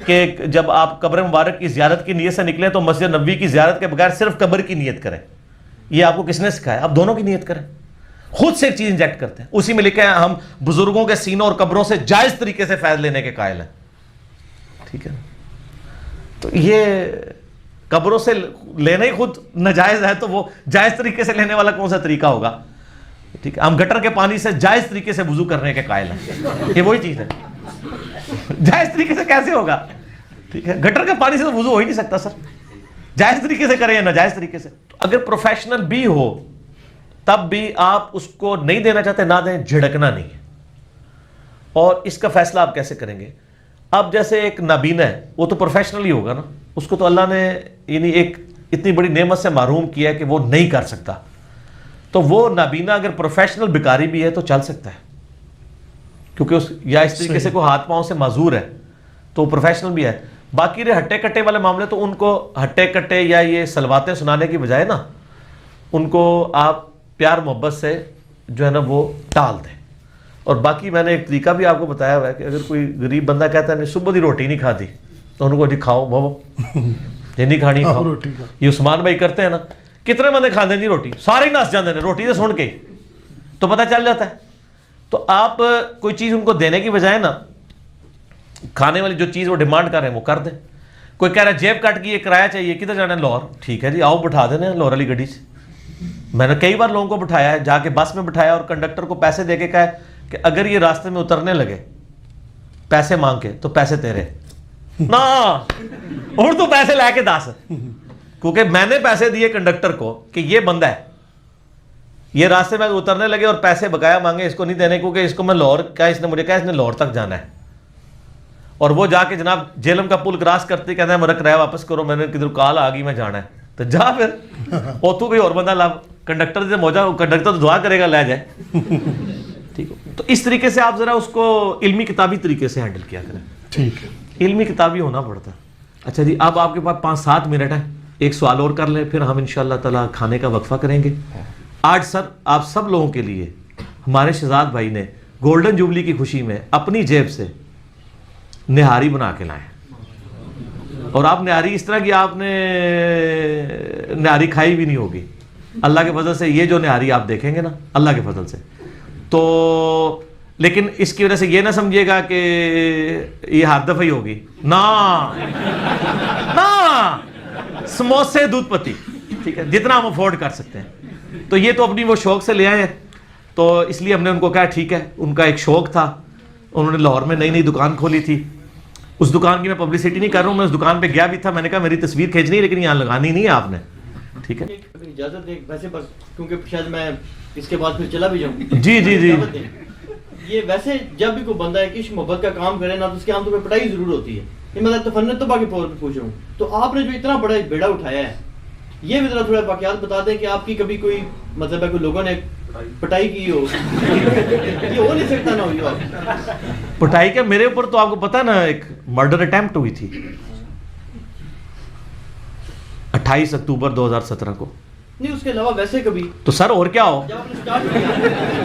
کہ جب آپ قبر مبارک کی زیارت کی نیت سے نکلیں تو مسجد نبوی کی زیارت کے بغیر صرف قبر کی نیت کریں. یہ آپ کو کس نے سکھایا؟ آپ دونوں کی نیت کریں. خود سے ایک چیز انجیکٹ کرتے ہیں. اسی میں لکھا ہے ہم بزرگوں کے سینوں اور قبروں سے جائز طریقے سے فیض لینے کے قائل ہیں. ٹھیک ہے, تو یہ قبروں سے لینا ہی خود ناجائز ہے, تو وہ جائز طریقے سے لینے والا کون سا طریقہ ہوگا؟ ٹھیک ہے, ہم گٹر کے پانی سے جائز طریقے سے وضو کرنے کے قائل ہیں. یہ وہی چیز ہے, جائز طریقے سے کیسے ہوگا؟ ٹھیک ہے, گٹر کے پانی سے تو وضو ہو ہی نہیں سکتا سر. جائز طریقے سے کریں یا ناجائز طریقے سے. تو اگر پروفیشنل بھی ہو تب بھی آپ اس کو نہیں دینا چاہتے نہ دیں, جھڑکنا نہیں ہے. اور اس کا فیصلہ آپ کیسے کریں گے؟ اب جیسے ایک نابینا ہے, وہ تو پروفیشنل ہی ہوگا نا, اس کو تو اللہ نے یعنی ایک اتنی بڑی نعمت سے محروم کیا ہے کہ وہ نہیں کر سکتا. تو وہ نابینا اگر پروفیشنل بیکاری بھی ہے تو چل سکتا ہے. کیونکہ یا اس طریقے سے کوئی ہاتھ پاؤں سے معذور ہے تو پروفیشنل بھی ہے. باقی رہے ہٹے کٹے والے معاملے تو ان کو ہٹے کٹے یا یہ سلواتیں سنانے کی بجائے نا ان کو آپ پیار محبت سے جو ہے نا وہ ٹال دیں. اور باقی میں نے ایک طریقہ بھی آپ کو بتایا ہوا ہے کہ اگر کوئی غریب بندہ کہتا ہے نہیں صبح دی روٹی نہیں کھاتی تو ان کو جی کھاؤ بابو یہ نہیں کھانی کھاؤ. یہ عثمان بھائی کرتے ہیں نا, کتنے بندے کھاتے ہیں جی روٹی, سارے ہی نس جاتے ہیں روٹی سے سن کے تو پتہ چل جاتا ہے. تو آپ کوئی چیز ان کو دینے کی بجائے نا کھانے والی جو چیز وہ ڈیمانڈ کر رہے ہیں وہ کر دیں. کوئی کہہ رہا ہے جیب کٹ کی یہ کرایہ چاہیے, کدھر جانا ہے لاہور, ٹھیک ہے جی آؤ بٹھا دینا لاہور والی گڈی سے. میں نے کئی بار لوگوں کو بٹھایا ہے, جا کے بس میں بٹھایا اور کنڈکٹر کو پیسے دے کے کہا ہے کہ اگر یہ راستے میں اترنے لگے پیسے مانگ کے تو پیسے تیرے نا, اور تو پیسے لے کے دس, کیونکہ میں نے پیسے دیے کنڈکٹر کو کہ یہ بندہ ہے یہ راستے میں اترنے لگے اور پیسے بقایا مانگے اس کو نہیں دینے, کیونکہ اس کو میں لاہور کہا, اس نے مجھے کہا اس نے لاہور تک جانا ہے. اور وہ جا کے جناب جیلم کا پل کراس کرتے کہتا ہے میرا کرایہ واپس کرو, میں نے کدھر کال آ گئی میں جانا ہے. تو جا پھر اتو کوئی اور بندہ لاب, کنڈکٹر سے موجہ کنڈکٹر تو دعا کرے گا لے جائے. ٹھیک ہے, تو اس طریقے سے آپ ذرا اس کو علمی کتابی طریقے سے ہینڈل کیا کریں. ٹھیک ہے, علمی کتابی ہونا پڑتا ہے. اچھا جی اب آپ کے پاس 5-7 منٹ ہیں, ایک سوال اور کر لیں پھر ہم انشاءاللہ تعالی کھانے کا وقفہ کریں گے. آج سر آپ سب لوگوں کے لیے ہمارے شہزاد بھائی نے گولڈن جوبلی کی خوشی میں اپنی جیب سے نہاری بنا کے لائے. اور آپ نہاری اس طرح کی آپ نے نہاری کھائی بھی نہیں ہوگی اللہ کے فضل سے. یہ جو نہاری آپ دیکھیں گے نا اللہ کے فضل سے تو, لیکن اس کی وجہ سے یہ نہ سمجھیے گا کہ یہ ہر دفعہ ہی ہوگی نا, سموسے دودھ پتی, ٹھیک ہے جتنا ہم افورڈ کر سکتے ہیں. تو یہ تو اپنی وہ شوق سے لے آئے ہیں, تو اس لیے ہم نے ان کو کہا ٹھیک ہے, ان کا ایک شوق تھا, انہوں نے لاہور میں نئی دکان کھولی تھی. اس دکان کی میں پبلسٹی نہیں کر رہا ہوں, میں اس دکان پہ گیا بھی تھا, میں نے کہا میری تصویر کھینچنی ہے لیکن یہاں لگانی نہیں ہے آپ نے, ٹھیک ہے اجازت دیں ویسے بس کیونکہ شاید میں اس کے بعد پھر چلا بھی جاؤں. جی جی جی. یہ ویسے جب بھی کوئی بندہ ہے عشق محبت کا کام کرے نا تو اس کے عام طور پہ پڑھائی ضرور ہوتی ہے. یہ میں تفنن طبع کے طور پہ پوچھ رہا ہوں, تو آپ نے جو اتنا بڑا بیڑا اٹھایا ہے یہ بھی ذرا تھوڑا واقعات بتا دیں کہ آپ کی کبھی کوئی مطلب ہے کوئی لوگوں نے پٹائی کی ہو یہ ہو نہیں سکتا نہ ہوئی ہو. پٹائی کیا, میرے اوپر تو آپ کو پتا نا ایک مرڈر اٹیمپٹ ہوئی تھی 28 اکتوبر 2017 کو. نہیں اس کے علاوہ ویسے کبھی تو سر اور کیا ہو, جب آپ نے سٹارٹ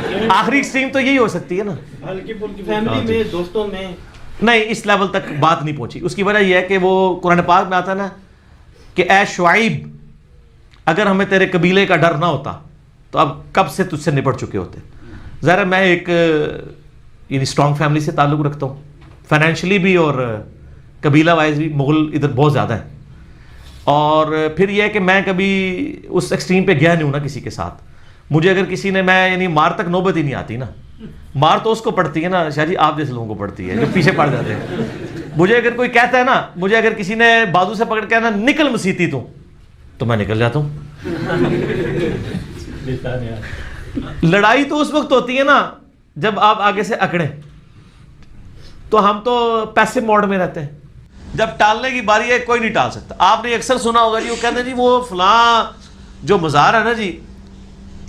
کیا آخری ایکسٹریم تو یہی ہو سکتی ہے نا, ہلکی پھلکی فیملی میں دوستوں میں نہیں اس لیول تک بات نہیں پہنچی. اس کی وجہ یہ ہے کہ وہ قرآن پاک میں آتا ہے نا کہ اے شعیب اگر ہمیں تیرے قبیلے کا ڈر نہ ہوتا تو اب کب سے تجھ سے نپٹ چکے ہوتے. ظاہر ہے میں ایک یعنی اسٹرانگ فیملی سے تعلق رکھتا ہوں, فائنینشلی بھی اور قبیلہ وائز بھی مغل ادھر بہت زیادہ ہے. اور پھر یہ ہے کہ میں کبھی اس ایکسٹریم پہ گیا نہیں ہوں نا کسی کے ساتھ. مجھے اگر کسی نے میں یعنی مار تک نوبت ہی نہیں آتی نا, مار تو اس کو پڑتی ہے نا شاہ جی آپ جیسے لوگوں کو پڑتی ہے جو پیچھے پڑ جاتے ہیں. مجھے اگر کوئی کہتا ہے نا, مجھے اگر کسی نے بازو سے پکڑ کے نا نکل مسیتی تو میں نکل جاتا ہوں. لڑائی تو اس وقت ہوتی ہے نا جب آپ آگے سے اکڑیں, تو ہم تو پیسے موڈ میں رہتے ہیں. جب ٹالنے کی باری ہے کوئی نہیں ٹال سکتا. آپ نے اکثر سنا ہوگا جی وہ کہتے ہیں جی وہ فلاں جو مزار ہے نا جی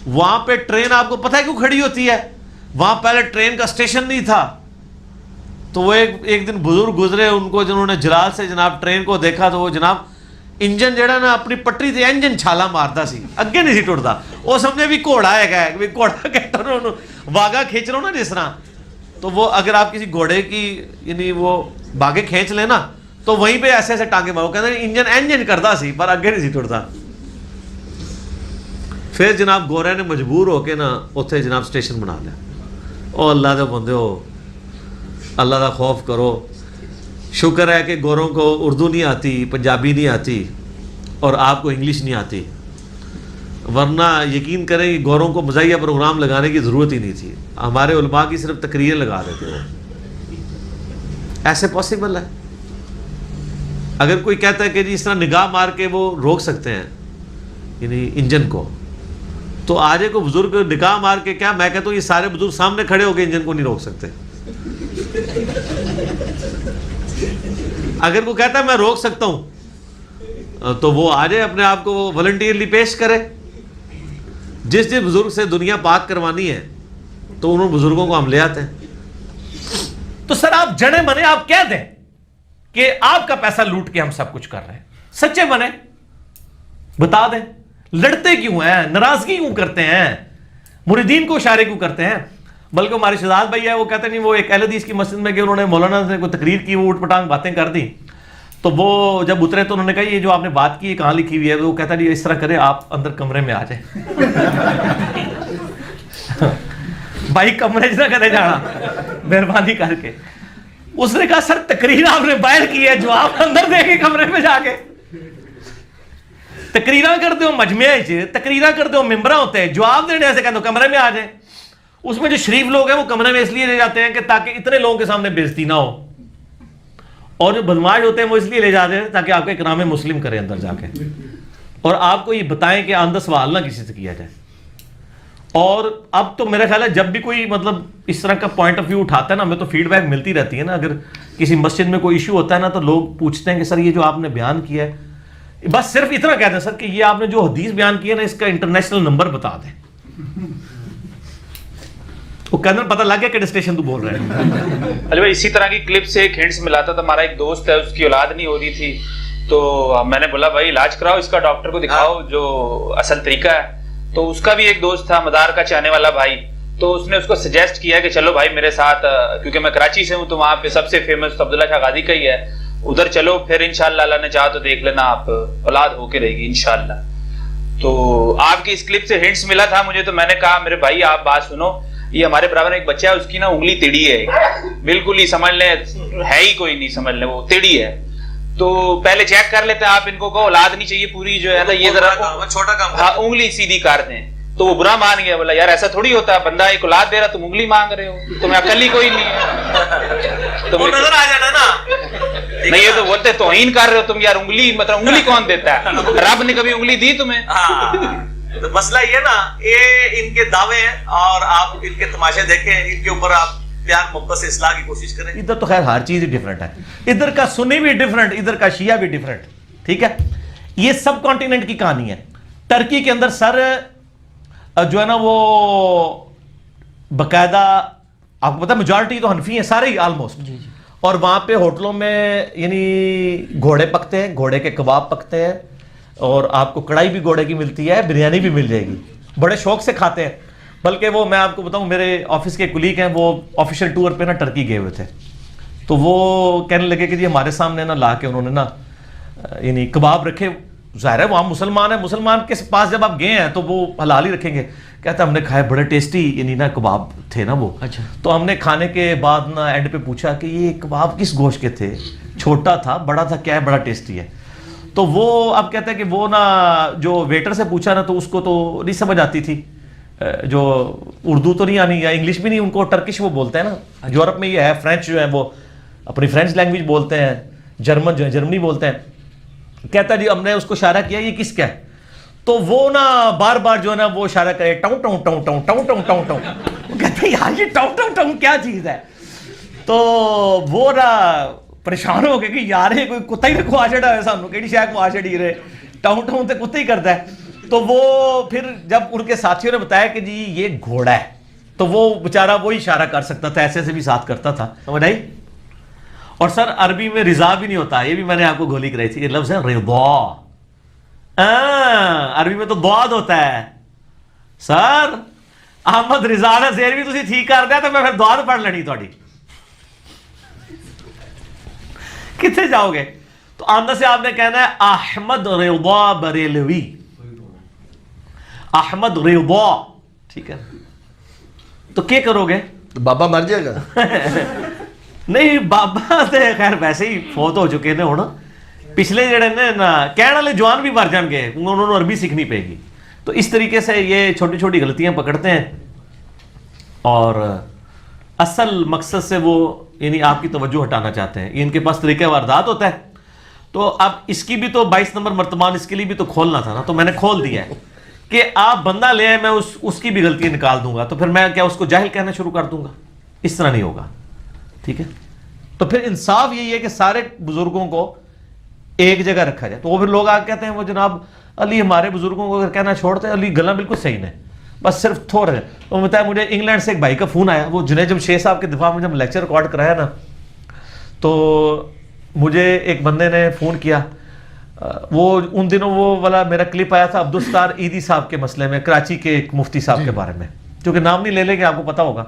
وہاں پہ ٹرین آپ کو پتہ ہے کیوں کھڑی ہوتی ہے, وہاں پہلے ٹرین کا اسٹیشن نہیں تھا. تو وہ ایک دن بزرگ گزرے, ان کو جنہوں نے جلال سے جناب ٹرین کو دیکھا تو وہ جناب انجن جڑا نا اپنی پٹری سے انجن چھالا مارتا سی, اگے نہیں سی ٹوٹتا. وہ سمجھے بھی گھوڑا ہے بھی گھوڑا کہتا انہوں واگا کھینچ رہا ہوں نا جس طرح, تو وہ اگر آپ کسی گھوڑے کی یعنی وہ باغے کھینچ لیں نا تو وہیں پہ ایسے ایسے ٹانگے مارو, کہتے ہیں انجن کرتا سی پر اگے نہیں سی ٹوٹتا. پھر جناب گورے نے مجبور ہو کے نا اتنے جناب اسٹیشن بنا لیا. او اللہ دے بندے ہو, اللہ دا خوف کرو. شکر ہے کہ گوروں کو اردو نہیں آتی, پنجابی نہیں آتی اور آپ کو انگلش نہیں آتی, ورنہ یقین کریں کہ گوروں کو مزاحیہ پروگرام لگانے کی ضرورت ہی نہیں تھی. ہمارے علماء کی صرف تقریریں لگا دیتے وہ. ایسے پاسبل ہے. اگر کوئی کہتا ہے کہ جی اس طرح نگاہ مار کے وہ روک سکتے ہیں یعنی انجن کو, تو آج کو بزرگ نگاہ مار کے کیا, میں کہتا ہوں یہ سارے بزرگ سامنے کھڑے ہو کے انجن کو نہیں روک سکتے. اگر وہ کہتا ہے میں روک سکتا ہوں تو وہ آ جائے اپنے آپ کو والنٹیئرلی پیش کرے. جس بزرگ سے دنیا پاک کروانی ہے تو انہوں بزرگوں کو ہم لے آتے ہیں. تو سر آپ جڑے بنے, آپ کہہ دیں کہ آپ کا پیسہ لوٹ کے ہم سب کچھ کر رہے ہیں, سچے بنے, بتا دیں لڑتے کیوں ہیں, ناراضگی کیوں کرتے ہیں, مریدین کو اشارے کیوں کرتے ہیں. بلکہ ہمارے شہزاد بھائی ہے, وہ کہتے نہیں, وہ ایک اہل حدیث کی مسجد میں گئے, انہوں نے مولانا سے کوئی تقریر کی, وہ اٹھ پٹانگ باتیں کر دی, تو وہ جب اترے تو انہوں نے کہا یہ جو آپ نے بات کی کہاں لکھی ہوئی ہے, وہ کہتا نہیں اس طرح کرے آپ اندر کمرے میں آ جائیں. بھائی کمرے نہ کرے جانا مہربانی کر کے. اس نے کہا سر تقریر آپ نے باہر کی ہے, جو آپ اندر دے کے کمرے میں جا کے تقریراں کرتے ہو, مجمع تقریراں کرتے ہو, ممبراں ہوتے ہیں, جواب دینے ایسے کہتے ہو کمرے میں آ جائیں. اس میں جو شریف لوگ ہیں وہ کمرے میں اس لیے لے جاتے ہیں کہ تاکہ اتنے لوگوں کے سامنے بےزتی نہ ہو, اور جو بدماش ہوتے ہیں وہ اس لیے لے جاتے ہیں تاکہ آپ کا اکرام مسلم کرے اندر جا کے, اور آپ کو یہ بتائیں کہ آندہ سوال نہ کسی سے کیا جائے. اور اب تو میرا خیال ہے جب بھی کوئی مطلب اس طرح کا پوائنٹ آف ویو اٹھاتا ہے نا, ہمیں تو فیڈ بیک ملتی رہتی ہے نا, اگر کسی مسجد میں کوئی ایشو ہوتا ہے نا تو لوگ پوچھتے ہیں کہ سر یہ جو آپ نے بیان کیا ہے, بس صرف اتنا کہتے ہیں سر کہ یہ آپ نے جو حدیث بیان کی ہے نا اس کا انٹرنیشنل نمبر بتا دیں. وہ کہنے پتہ لگ گیا کہ اسٹیشن تو بول رہے ہیں. علی بھائی اسی طرح کی کلپ سے ایک ہنٹس ملا تھا, ہمارا ایک دوست ہے اس کی اولاد نہیں ہو رہی تھی, تو میں نے بولا بھائی علاج کراؤ اس کا, ڈاکٹر کو دکھاؤ جو اصل طریقہ ہے. تو اس کا بھی ایک دوست تھا مدار کا چاہنے والا بھائی, تو اس نے اس کو سجیسٹ کیا کہ چلو بھائی میرے ساتھ, کیونکہ میں کراچی سے ہوں تو وہاں پہ سب سے فیمس عبداللہ شاہ غازی کا ہی ہے, ادھر چلو پھر انشاءاللہ اللہ نے چاہا تو دیکھ لینا آپ اولاد ہو کے رہے گی انشاءاللہ. تو آپ کی اس کلپ سے ہنٹس ملا تھا مجھے, تو میں نے کہا میرے بھائی آپ بات سنو, یہ ہمارے برابر ایک بچہ ہے اس کی نا انگلی ٹیڑھی ہے, بالکل ہی سمجھ لیں ہے ہی کوئی نہیں, سمجھ لیں وہ ٹیڑھی ہے, تو پہلے چیک کر لیتے ہیں, آپ ان کو کہو اولاد نہیں چاہیے پوری جو ہے نا, یہ ذرا چھوٹا کام, ہاں انگلی سیدھی کر دیں. تو وہ برا مان گیا, بولا یار ایسا تھوڑی ہوتا ہے, بندہ ایک اولاد دے رہا تم انگلی مانگ رہے ہو, تمہیں عقل ہی کوئی نہیں ہے, تم نظر آ جانا نا, نہیں یہ تو بولتے توہین کر رہے ہو تم یار, انگلی مطلب انگلی کون دیتا ہے, رب نے کبھی انگلی دی تمہیں؟ تو مسئلہ یہ نا, یہ ان کے دعوے ہیں اور آپ ان کے تماشے دیکھیں, ان کے اوپر آپ پیار محبت سے اصلاح کی کوشش کریں. ادھر تو خیر ہر چیز ہی ڈیفرنٹ ہے, ادھر کا سنی بھی ڈیفرنٹ, ادھر کا شیعہ بھی ڈیفرنٹ, ٹھیک ہے. یہ سب کانٹیننٹ کی کہانی ہے. ٹرکی کے اندر سر جو ہے نا وہ باقاعدہ آپ کو پتا میجورٹی تو حنفی ہیں سارے ہی آلموسٹ, اور وہاں پہ ہوٹلوں میں یعنی گھوڑے پکتے ہیں, گھوڑے کے کباب پکتے ہیں, اور آپ کو کڑھائی بھی گھوڑے کی ملتی ہے, بریانی بھی مل جائے گی, بڑے شوق سے کھاتے ہیں. بلکہ وہ میں آپ کو بتاؤں, میرے آفس کے کلیگ ہیں وہ آفیشیل ٹور پہ نا ٹرکی گئے ہوئے تھے, تو وہ کہنے لگے کہ جی ہمارے سامنے نا لا کے انہوں نے نا یعنی کباب رکھے, ظاہر ہے وہاں مسلمان ہیں, مسلمان کے پاس جب آپ گئے ہیں تو وہ حلال ہی رکھیں گے. کہتا ہم نے کھائے بڑے ٹیسٹی یعنی نا کباب تھے نا وہ. اچھا. تو ہم نے کھانے کے بعد نا اینڈ پہ پوچھا کہ یہ کباب کس گوشت کے تھے, چھوٹا تھا بڑا تھا, کیا ہے بڑا ٹیسٹی ہے. تو وہ اب کہتے ہیں کہ وہ نا جو ویٹر سے پوچھا نا تو اس کو تو نہیں سمجھ آتی تھی, جو اردو تو نہیں آنی یا انگلش بھی نہیں, ان کو ٹرکش وہ بولتے ہیں نا, یورپ میں یہ ہے, فرینچ جو ہے وہ اپنی فرینچ لینگویج بولتے ہیں, جرمن جو ہے جرمنی بولتے ہیں. کہتا جی ہم نے اس کو اشارہ کیا یہ کس کا ہے, تو وہ نا بار بار جو ہے نا وہ اشارہ کرے ٹاؤں ٹاؤں ٹاؤں ٹاؤں ٹاؤں ٹاؤں ٹاؤں ٹاؤں, وہ کہتے ہیں یار یہ ٹاؤں ٹاؤں ٹاؤں کیا چیز ہے. تو وہ نا پریشان ہو گئے کہ یار یہ کوئی کتا ہی رکھو آ چڑھا ہے سانو, کہڑی شاید کو آ چڑھی رہے, ٹاؤں ٹاؤں تے کتا ہی کرتا ہے. تو وہ پھر جب ان کے ساتھیوں نے بتایا کہ جی یہ گھوڑا ہے, تو وہ بیچارہ وہی اشارہ کر سکتا تھا, ایسے سے بھی ساتھ کرتا تھا, سمجھ آئی. اور سر عربی میں رضا بھی نہیں ہوتا, یہ بھی میں نے آپ کو گولی کرائی تھی, یہ لفظ ہے رضا, عربی میں تو دعاد ہوتا ہے. سر احمد رضا نے زیر بھی تسی ٹھیک کر دیا تو میں پھر دعاد پڑھ لینی تھوڑی, کتنے جاؤ گے. تو آمدہ سے آپ نے کہنا ہے احمد رضا بریلوی, احمد رضا, ٹھیک ہے. تو کیا کرو گے, بابا مر جائے گا. نہیں بابا تے خیر ویسے ہی فوت ہو چکے نے ہونا, پچھلے جڑے نے نا کہنے والے جوان بھی مر جان گے, انہوں نے عربی سیکھنی پڑے گی. تو اس طریقے سے یہ چھوٹی چھوٹی غلطیاں پکڑتے ہیں, اور اصل مقصد سے وہ یعنی آپ کی توجہ ہٹانا چاہتے ہیں. یہ ان کے پاس طریقہ واردات ہوتا ہے. تو اب اس کی بھی تو 22 نمبر مرتبان اس کے لیے بھی تو کھولنا تھا نا, تو میں نے کھول دیا ہے کہ آپ بندہ لے آئے, میں اس کی بھی غلطی نکال دوں گا, تو پھر میں کیا اس کو جاہل کہنا شروع کر دوں گا, اس طرح نہیں ہوگا, ٹھیک ہے. تو پھر انصاف یہی ہے کہ سارے بزرگوں کو ایک جگہ رکھا جائے. تو وہ پھر لوگ آ کہتے ہیں وہ جناب علی ہمارے بزرگوں کو اگر کہنا چھوڑتے ہیں, علی گلا بالکل صحیح نہیں, بس صرف تھوڑا ہے. تو بتایا مجھے انگلینڈ سے ایک بھائی کا فون آیا, وہ جنید جمشید صاحب کے دفاع میں جب لیکچر ریکارڈ کرایا نا, تو مجھے ایک بندے نے فون کیا, وہ ان دنوں وہ والا میرا کلپ آیا تھا عبدالستار عیدی صاحب کے مسئلے میں, کراچی کے ایک مفتی صاحب کے بارے میں, جو کہ نام نہیں لے لیں گے, آپ کو پتا ہوگا.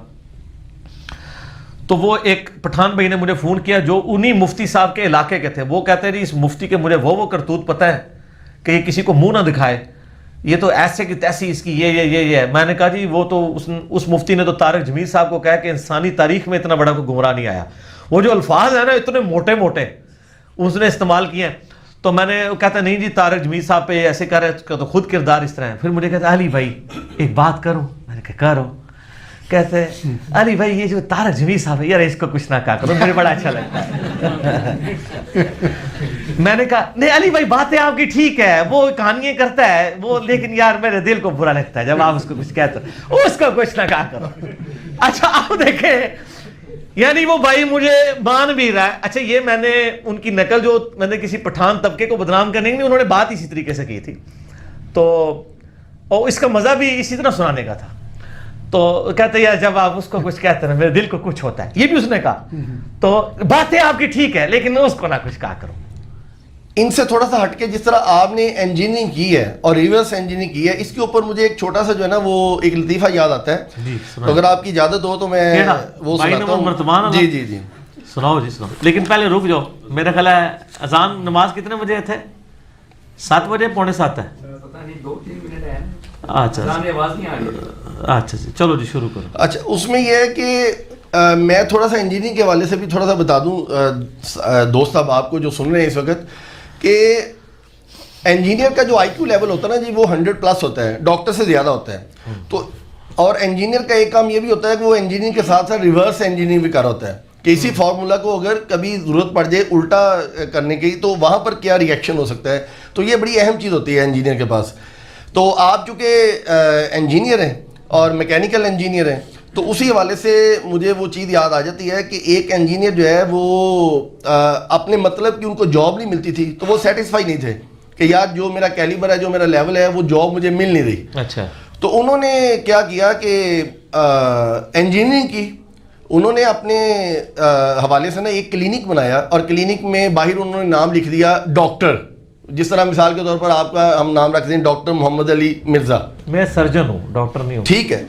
تو وہ ایک پٹھان بھائی نے مجھے فون کیا جو انہی مفتی صاحب کے علاقے کے تھے. وہ کہتے ہیں جی اس مفتی کے مجھے وہ کرتوت پتہ ہے کہ یہ کسی کو منہ نہ دکھائے, یہ تو ایسے کی تیسی اس کی یہ ہے. میں نے کہا جی وہ تو اس مفتی نے تو طارق جمیل صاحب کو کہا کہ انسانی تاریخ میں اتنا بڑا کوئی گمراہ نہیں آیا. وہ جو الفاظ ہیں نا اتنے موٹے موٹے اس نے استعمال کیے ہیں. تو میں نے کہتا نہیں جی طارق جمیل صاحب پہ ایسے کر رہے تو خود کردار اس طرح ہے. پھر مجھے کہتا علی بھائی ایک بات کروں. میں نے کہا کرو. کہتے علی بھائی یہ جو طارق جمیل صاحب ہے یار اس کو کچھ نہ کہا کرو, مجھے بڑا اچھا لگتا ہے. میں نے کہا نہیں علی بھائی باتیں آپ کی ٹھیک ہے, وہ کہانیاں کرتا ہے وہ, لیکن یار میرے دل کو برا لگتا ہے جب آپ اس کو کچھ کہتے ہو, اس کو کچھ نہ کہا کرو. اچھا آپ دیکھیں, یعنی وہ بھائی مجھے مان بھی رہا ہے. اچھا یہ میں نے ان کی نقل جو میں نے کسی پٹھان طبقے کو بدنام کرنے کی, انہوں نے بات اسی طریقے سے کی تھی. تو اور اس کا مزہ بھی اسی طرح سنانے کا تھا. تو کہتے یار جب آپ اس کو کچھ کہتے ہیں میرے دل کو کچھ ہوتا ہے, یہ بھی اس نے کہا. تو باتیں آپ کی ٹھیک ہے لیکن اس کو نہ کچھ کہا کرو. ان سے تھوڑا سا ہٹ کے جس طرح آپ نے انجینئرنگ کی ہے اور ریورس انجینئرنگ کی ہے, اس کے اوپر مجھے ایک چھوٹا سا جو ہے نا وہ ایک لطیفہ یاد آتا ہے. تو اگر آپ کی اجازت ہو تو میں وہ سناتا ہوں. جی جی جی سناؤ جی سناؤ, لیکن پہلے رک جاؤ. میرا خیال ہے اذان نماز کتنے بجے تھے؟ 7 بجے 6:45 ہے. اچھا جی چلو جی شروع کرو. اچھا اس میں یہ ہے کہ میں تھوڑا سا انجینئرنگ کے حوالے سے بھی تھوڑا سا بتا دوں دوست صاحب آپ کو جو سن رہے ہیں اس وقت, کہ انجینئر کا جو آئی کیو لیول ہوتا ہے نا جی وہ 100+ ہوتا ہے, ڈاکٹر سے زیادہ ہوتا ہے. تو اور انجینئر کا ایک کام یہ بھی ہوتا ہے کہ وہ انجینئرنگ کے ساتھ ساتھ ریورس انجینئرنگ بھی کر رہا ہوتا ہے, کہ اسی فارمولا کو اگر کبھی ضرورت پڑ جائے الٹا کرنے کی تو وہاں پر کیا ریئیکشن ہو سکتا ہے. تو یہ بڑی اہم چیز ہوتی ہے انجینئر کے پاس. تو آپ چونکہ انجینئر ہیں اور میکینیکل انجینئر ہیں, تو اسی حوالے سے مجھے وہ چیز یاد آ جاتی ہے کہ ایک انجینئر جو ہے وہ اپنے مطلب کہ ان کو جاب نہیں ملتی تھی تو وہ سیٹسفائی نہیں تھے کہ یار جو میرا کیلیبر ہے جو میرا لیول ہے وہ جاب مجھے مل نہیں رہی. اچھا تو انہوں نے کیا کیا کہ انجینئرنگ کی, انہوں نے اپنے حوالے سے نا ایک کلینک بنایا, اور کلینک میں باہر انہوں نے نام لکھ دیا ڈاکٹر. جس طرح مثال کے طور پر آپ کا ہم نام رکھتے ہیں ڈاکٹر محمد علی مرزا. میں سرجن ہوں, ڈاکٹر نہیں ہوں. ٹھیک ہے,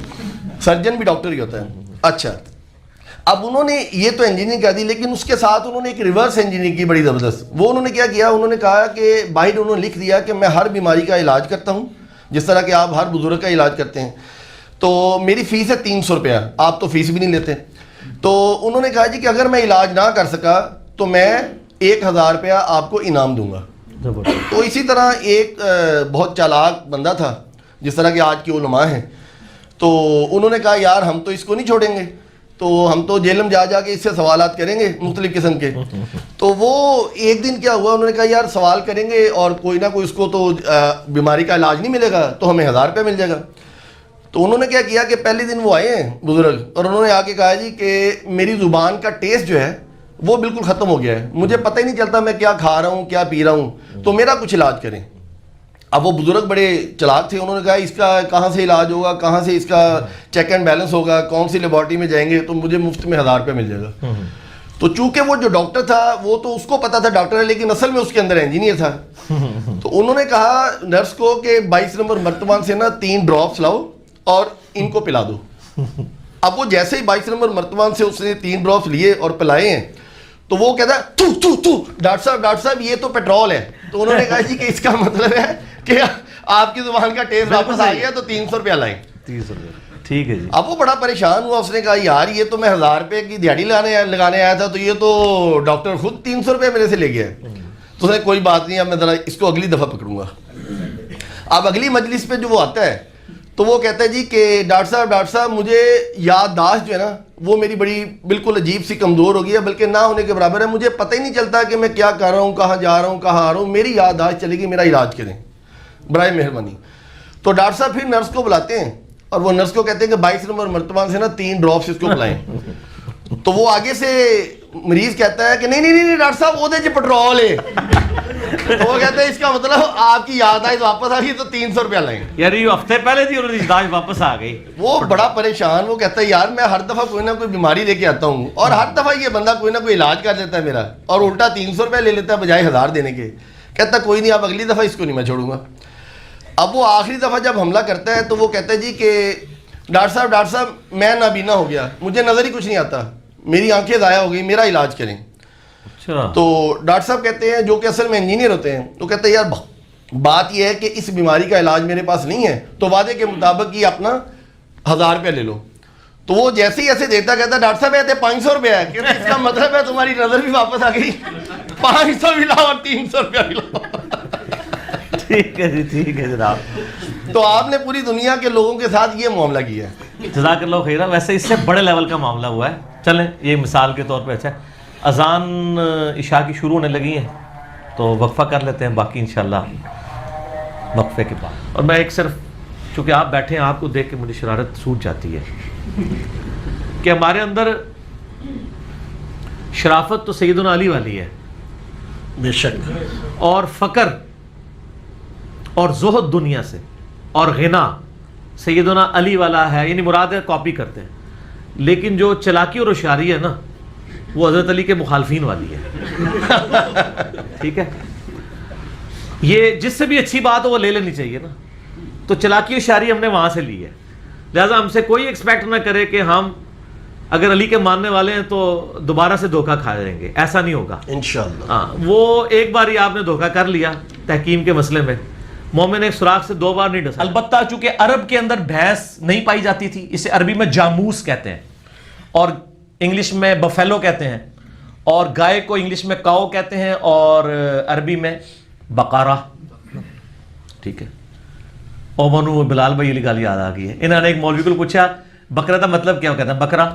سرجن بھی ڈاکٹر ہی ہوتا ہے. اچھا اب انہوں نے یہ تو انجینئرنگ کر دی, لیکن اس کے ساتھ انہوں نے ایک ریورس انجینئرنگ کی بڑی زبردست. وہ انہوں نے کیا کیا, انہوں نے کہا کہ باہر انہوں نے لکھ دیا کہ میں ہر بیماری کا علاج کرتا ہوں جس طرح کہ آپ ہر بزرگ کا علاج کرتے ہیں. تو میری فیس ہے 300 روپیہ, آپ تو فیس بھی نہیں لیتے. تو انہوں نے کہا جی کہ اگر میں علاج نہ کر سکا تو میں 1000 روپیہ آپ کو انعام دوں گا. تو اسی طرح ایک بہت چالاک بندہ تھا جس طرح کہ آج کے علماء ہیں, تو انہوں نے کہا یار ہم تو اس کو نہیں چھوڑیں گے, تو ہم تو جیل میں جا کے اس سے سوالات کریں گے مختلف قسم کے. تو وہ ایک دن کیا ہوا, انہوں نے کہا یار سوال کریں گے اور کوئی نہ کوئی اس کو تو بیماری کا علاج نہیں ملے گا تو ہمیں 1000 روپیہ مل جائے گا. تو انہوں نے کیا کیا کہ پہلے دن وہ آئے ہیں بزرگ, اور انہوں نے آ کے کہا جی کہ میری زبان کا ٹیسٹ جو ہے وہ بالکل ختم ہو گیا ہے, مجھے پتہ ہی نہیں چلتا میں کیا کھا رہا ہوں کیا پی رہا ہوں, تو میرا کچھ علاج کریں. اب وہ بزرگ بڑے چلاک تھے, انہوں نے کہا اس کا کہاں سے علاج ہوگا, کہاں سے اس کا چیک اینڈ بیلنس ہوگا, کون سی لیبارٹری میں جائیں گے تو مجھے مفت میں 1000 روپیہ مل جائے گا. تو چونکہ وہ جو ڈاکٹر تھا وہ تو اس کو پتا تھا ڈاکٹر ہے, لیکن اصل میں اس کے اندر انجینئر تھا. تو انہوں نے کہا نرس کو کہ 22 نمبر مرتبان سے نا 3 ڈراپس لاؤ اور ان کو پلا دو. اب وہ جیسے ہی 22 نمبر مرتبان سے اس نے 3 ڈراپس لیے اور پلائے ہیں, تو وہ کہتا ہے تو ڈاکٹر صاحب یہ تو پیٹرول ہے. تو انہوں نے کہا جی کہ اس کا مطلب ہے کہ آپ کی زبان کا ٹیسٹ واپس آ گیا تو 300 روپیہ لائیں. 300 روپیہ ٹھیک ہے جی. اب وہ بڑا پریشان ہوا, اس نے کہا یار یہ تو میں 1000 روپے کی دیہڑی لگانے آیا تھا, تو یہ تو ڈاکٹر خود 300 روپے میرے سے لے گیا ہے. تو اس نے کوئی بات نہیں, اب میں ذرا اس کو اگلی دفعہ پکڑوں گا. اب اگلی مجلس پہ جو وہ آتا ہے تو وہ کہتا ہے جی کہ ڈاکٹر صاحب مجھے یادداشت جو ہے نا وہ میری بڑی بالکل عجیب سی کمزور ہو گئی ہے, بلکہ نہ ہونے کے برابر ہے. مجھے پتہ ہی نہیں چلتا کہ میں کیا کر رہا ہوں, کہاں جا رہا ہوں, کہاں آ رہا ہوں. میری یادداشت چلے گی, میرا علاج کریں برائے مہربانی. تو ڈاکٹر صاحب پھر نرس کو بلاتے ہیں اور وہ نرس کو کہتے ہیں کہ 22 نمبر مرتبان سے نا 3 ڈراپس اس کو پلائیں. تو وہ آگے سے مریض کہتا ہے کہ نہیں ڈاکٹر صاحب وہ دے پٹرول ہے. تو وہ کہتے ہیں اس کا مطلب آپ کی یاد آئی تو واپس آ گئی تو 300 روپیہ لیں گے. یار یہ ہفتے پہلے تھی انہوں نے داج واپس آ گئی. وہ بڑا پریشان, وہ کہتا ہے یار میں ہر دفعہ کوئی نہ کوئی بیماری لے کے آتا ہوں اور ہر دفعہ یہ بندہ کوئی نہ کوئی علاج کر لیتا ہے میرا اور الٹا 300 روپیہ لے لیتا ہے بجائے 1000 دینے کے. کہتا کوئی نہیں, اب اگلی دفعہ اس کو نہیں میں چھوڑوں گا. اب وہ آخری دفعہ جب حملہ کرتا ہے تو وہ کہتا ہے جی کہ ڈاکٹر صاحب میں نابینا ہو گیا, مجھے نظر ہی کچھ نہیں آتا, میری آنکھیں ضائع ہو گئی, میرا علاج کریں. تو ڈاکٹر صاحب کہتے ہیں جو کہ اصل میں انجینئر ہوتے ہیں, تو کہتے ہیں یار بات یہ ہے کہ اس بیماری کا علاج میرے پاس نہیں ہے, تو وعدے کے مطابق یہ اپنا 1000 روپیہ لے لو. تو وہ جیسے ہی ایسے دیتا کہتا ہے ڈاکٹر صاحب کہتے 500 روپیہ ہے, کہتے اس کا مطلب ہے تمہاری نظر بھی واپس آ گئی, 500 بھی لاؤ اور 300 روپیہ بھی لاؤ. ٹھیک ہے جی, ٹھیک ہے جناب. تو آپ نے پوری دنیا کے لوگوں کے ساتھ یہ معاملہ کیا ہے. جزاک اللہ خیرہ. ویسے اس سے بڑے لیول کا معاملہ ہوا ہے. چلیں یہ مثال کے طور پہ اچھا ہے. اذان عشاء کی شروع ہونے لگی ہیں تو وقفہ کر لیتے ہیں, باقی انشاءاللہ وقفے کے بعد. اور میں ایک صرف چونکہ آپ بیٹھے ہیں آپ کو دیکھ کے مجھے شرارت سوٹ جاتی ہے کہ ہمارے اندر شرافت تو سیدنا علی والی ہے بے شک, اور فقر اور زہد دنیا سے اور غنا سیدنا علی والا ہے, یعنی مراد ہے کاپی کرتے ہیں. لیکن جو چلاکی اور ہوشیاری ہے نا وہ حضرت علی کے مخالفین والی ہے. ٹھیک ہے, یہ جس سے بھی اچھی بات ہو وہ لے لینی چاہیے نا. تو چلاکی ہوشیاری ہم نے وہاں سے لی ہے, لہٰذا ہم سے کوئی ایکسپیکٹ نہ کرے کہ ہم اگر علی کے ماننے والے ہیں تو دوبارہ سے دھوکہ کھا جائیں گے, ایسا نہیں ہوگا انشاءاللہ. ہاں, وہ ایک بار ہی آپ نے دھوکہ کر لیا تحکیم کے مسئلے میں, مومن ایک سوراخ سے 2 بار نہیں ڈسا. البتہ چونکہ عرب کے اندر بھینس نہیں پائی جاتی تھی, اسے عربی میں جاموس کہتے ہیں اور انگلش میں بفیلو کہتے ہیں, اور گائے کو انگلش میں کاؤ کہتے ہیں اور عربی میں بقارہ. ٹھیک ہے, اور منو بلال بھائی علی گالی یاد آ گئی ہے. انہوں نے ایک مولوی کو پوچھا بکرا کا مطلب کیا, کہتا ہے بکرا.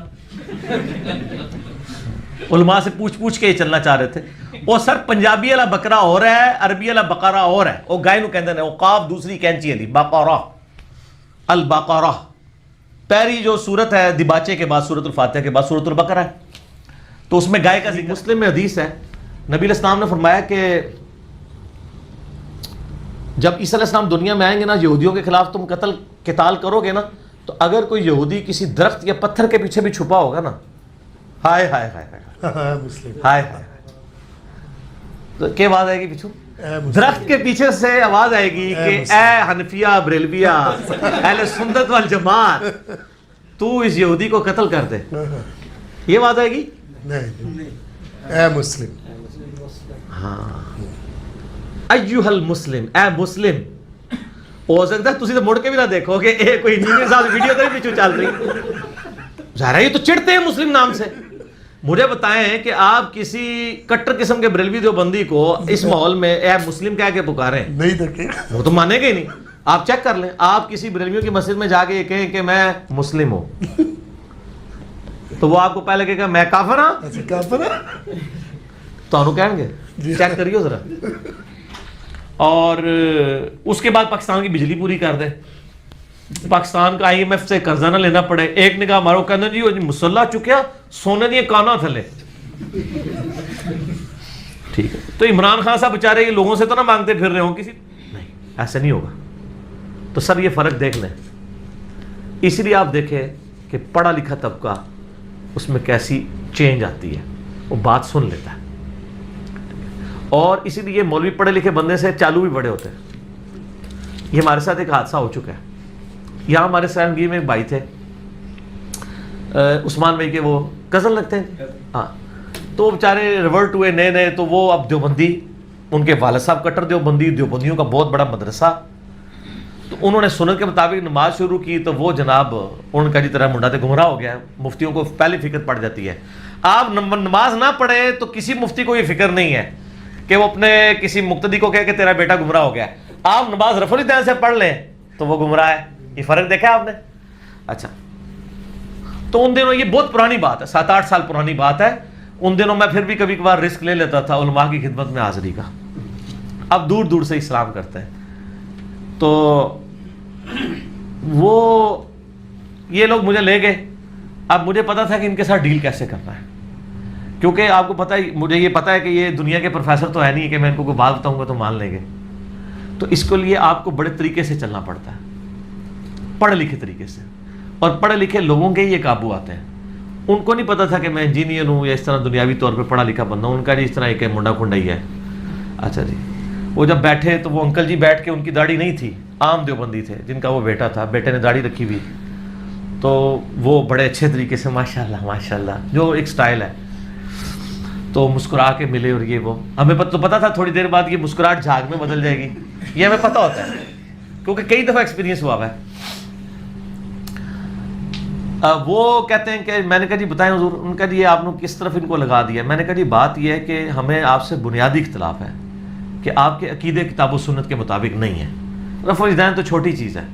علماء سے پوچھ کے یہ چلنا چاہ رہے تھے. وہ سر پنجابی والا بکرا اور ہے, عربی والا بقرہ اور ہے. وہ گائے نو کہندے نے, وہ قاف دوسری کینچی علی بقرہ البقرہ. پہلی جو صورت ہے دباچے کے بعد سورۃ الفاتحہ کے بعد سورۃ البقرہ ہے, تو اس میں گائے کا ذکر. مسلم میں حدیث ہے, نبی علیہ السلام نے فرمایا کہ جب عیسیٰ علیہ السلام دنیا میں آئیں گے نا, یہودیوں کے خلاف تم قتال کرو گے نا, تو اگر کوئی یہودی کسی درخت یا پتھر کے پیچھے بھی چھپا ہوگا نا, ہائے ہائے ہائے ہائے ہائے ہائے, تو کیا آواز آئے گی پیچھو؟ درخت کے پیچھے سے آواز آئے گی کہ اے حنفیہ بریلویہ اہل سنت والجماعت, تو اس یہودی کو قتل کر دے. یہ آواز آئے گی اے مسلم. ہاں, ایھا المسلم, اے مسلم. ہو سکتا ہے تسی تو مڑ کے بھی نہ دیکھو کہ اے کوئی انجینئر صاحب ویڈیو تو نہیں پیچھے چل رہی. ظاہر ہے یہ تو چڑھتے ہیں مسلم نام سے. مجھے بتائیں کہ آپ کسی کٹر قسم کے بریلوی دیوبندی کو اس ماحول میں اے مسلم کہہ کے پکاریں, نہیں دیکھے وہ تو مانے گے ہی نہیں. آپ چیک کر لیں, آپ کسی بریلویوں کی مسجد میں جا کے یہ کہیں کہ میں مسلم ہوں, تو وہ آپ کو پہلے کہے گا میں کافر ہاں, کافر تو کہیں گے چیک کریو ذرا. اور اس کے بعد پاکستان کی بجلی پوری کر دے, پاکستان کا IMF سے قرضہ نہ لینا پڑے. ایک نگاہ مارو کہنا جی وہ مسلح چکیا سونے دیے کانا تھلے. ٹھیک ہے, تو عمران خان صاحب بےچارے یہ لوگوں سے تو نہ مانگتے پھر رہے ہوں کسی, نہیں ایسے نہیں ہوگا. تو سر یہ فرق دیکھ لیں. اسی لیے آپ دیکھیں کہ پڑھا لکھا طبقہ اس میں کیسی چینج آتی ہے, وہ بات سن لیتا ہے. اور اسی لیے مولوی پڑھے لکھے بندے سے چالو بھی بڑے ہوتے ہیں. یہ ہمارے ساتھ ایک حادثہ ہو چکا ہے. یہاں ہمارے سرنگی میں ایک بھائی تھے, عثمان بھائی کے وہ کزن لگتے ہیں. ہاں, تو بیچارے ریورٹ ہوئے نئے نئے, تو وہ اب دیوبندی, ان کے والد صاحب کٹر دیوبندی, دیوبندیوں کا بہت بڑا مدرسہ. تو انہوں نے سنت کے مطابق نماز شروع کی, تو وہ جناب ان کا جی طرح منڈا تے گمراہ ہو گیا. مفتیوں کو پہلی فکر پڑ جاتی ہے. آپ نماز نہ پڑھے تو کسی مفتی کو یہ فکر نہیں ہے کہ وہ اپنے کسی مقتدی کو کہے کہ تیرا بیٹا گمراہ ہو گیا. آپ نماز رفع الدین سے پڑھ لیں تو وہ گمراہ ہے. یہ فرق دیکھا آپ نے؟ اچھا, تو ان دنوں, یہ بہت پرانی بات ہے, 7-8 سال پرانی بات ہے. ان دنوں میں پھر بھی کبھی کبھار رسک لے لیتا تھا علماء کی خدمت میں حاضری کا. اب دور دور سے اسلام کرتے ہیں. تو وہ یہ لوگ مجھے لے گئے. اب مجھے پتا تھا کہ ان کے ساتھ ڈیل کیسے کرنا ہے, کیونکہ آپ کو پتہ ہے، مجھے یہ پتہ ہے کہ یہ دنیا کے پروفیسر تو ہے نہیں کہ میں ان کو کوئی بات بتاؤں گا تو مان لیں گے. تو اس کے لیے آپ کو بڑے طریقے سے چلنا پڑتا ہے، پڑھے لکھے طریقے سے. اور پڑھے لکھے لوگوں کے یہ قابو آتے ہیں. ان کو نہیں پتا تھا کہ میں انجینئر ہوں یا اس طرح دنیاوی طور پہ پڑھا لکھا بندہ ہوں. ان کا جی اس طرح ایک منڈا کنڈا ہی ہے. اچھا جی، وہ جب بیٹھے تو وہ انکل جی بیٹھ کے، ان کی داڑھی نہیں تھی، عام دیوبندی تھے جن کا وہ بیٹا تھا، بیٹے نے داڑھی رکھی ہوئی، تو وہ بڑے اچھے طریقے سے ماشاء اللہ جو ایک سٹائل ہے، تو مسکرا کے ملے. اور یہ وہ ہمیں تو پتا تھا تھوڑی دیر بعد یہ مسکراہٹ جھاگ میں بدل جائے گی، یہ ہمیں پتہ ہوتا ہے کیونکہ کئی دفعہ ایکسپیرینس ہوا ہے. وہ کہتے ہیں کہ میں نے کہا جی بتائیں حضور. ان کا جی یہ آپ نے کس طرف ان کو لگا دیا. میں نے کہا جی بات یہ ہے کہ ہمیں آپ سے بنیادی اختلاف ہے کہ آپ کے عقیدے کتاب و سنت کے مطابق نہیں ہے. رفع الدین تو چھوٹی چیز ہے،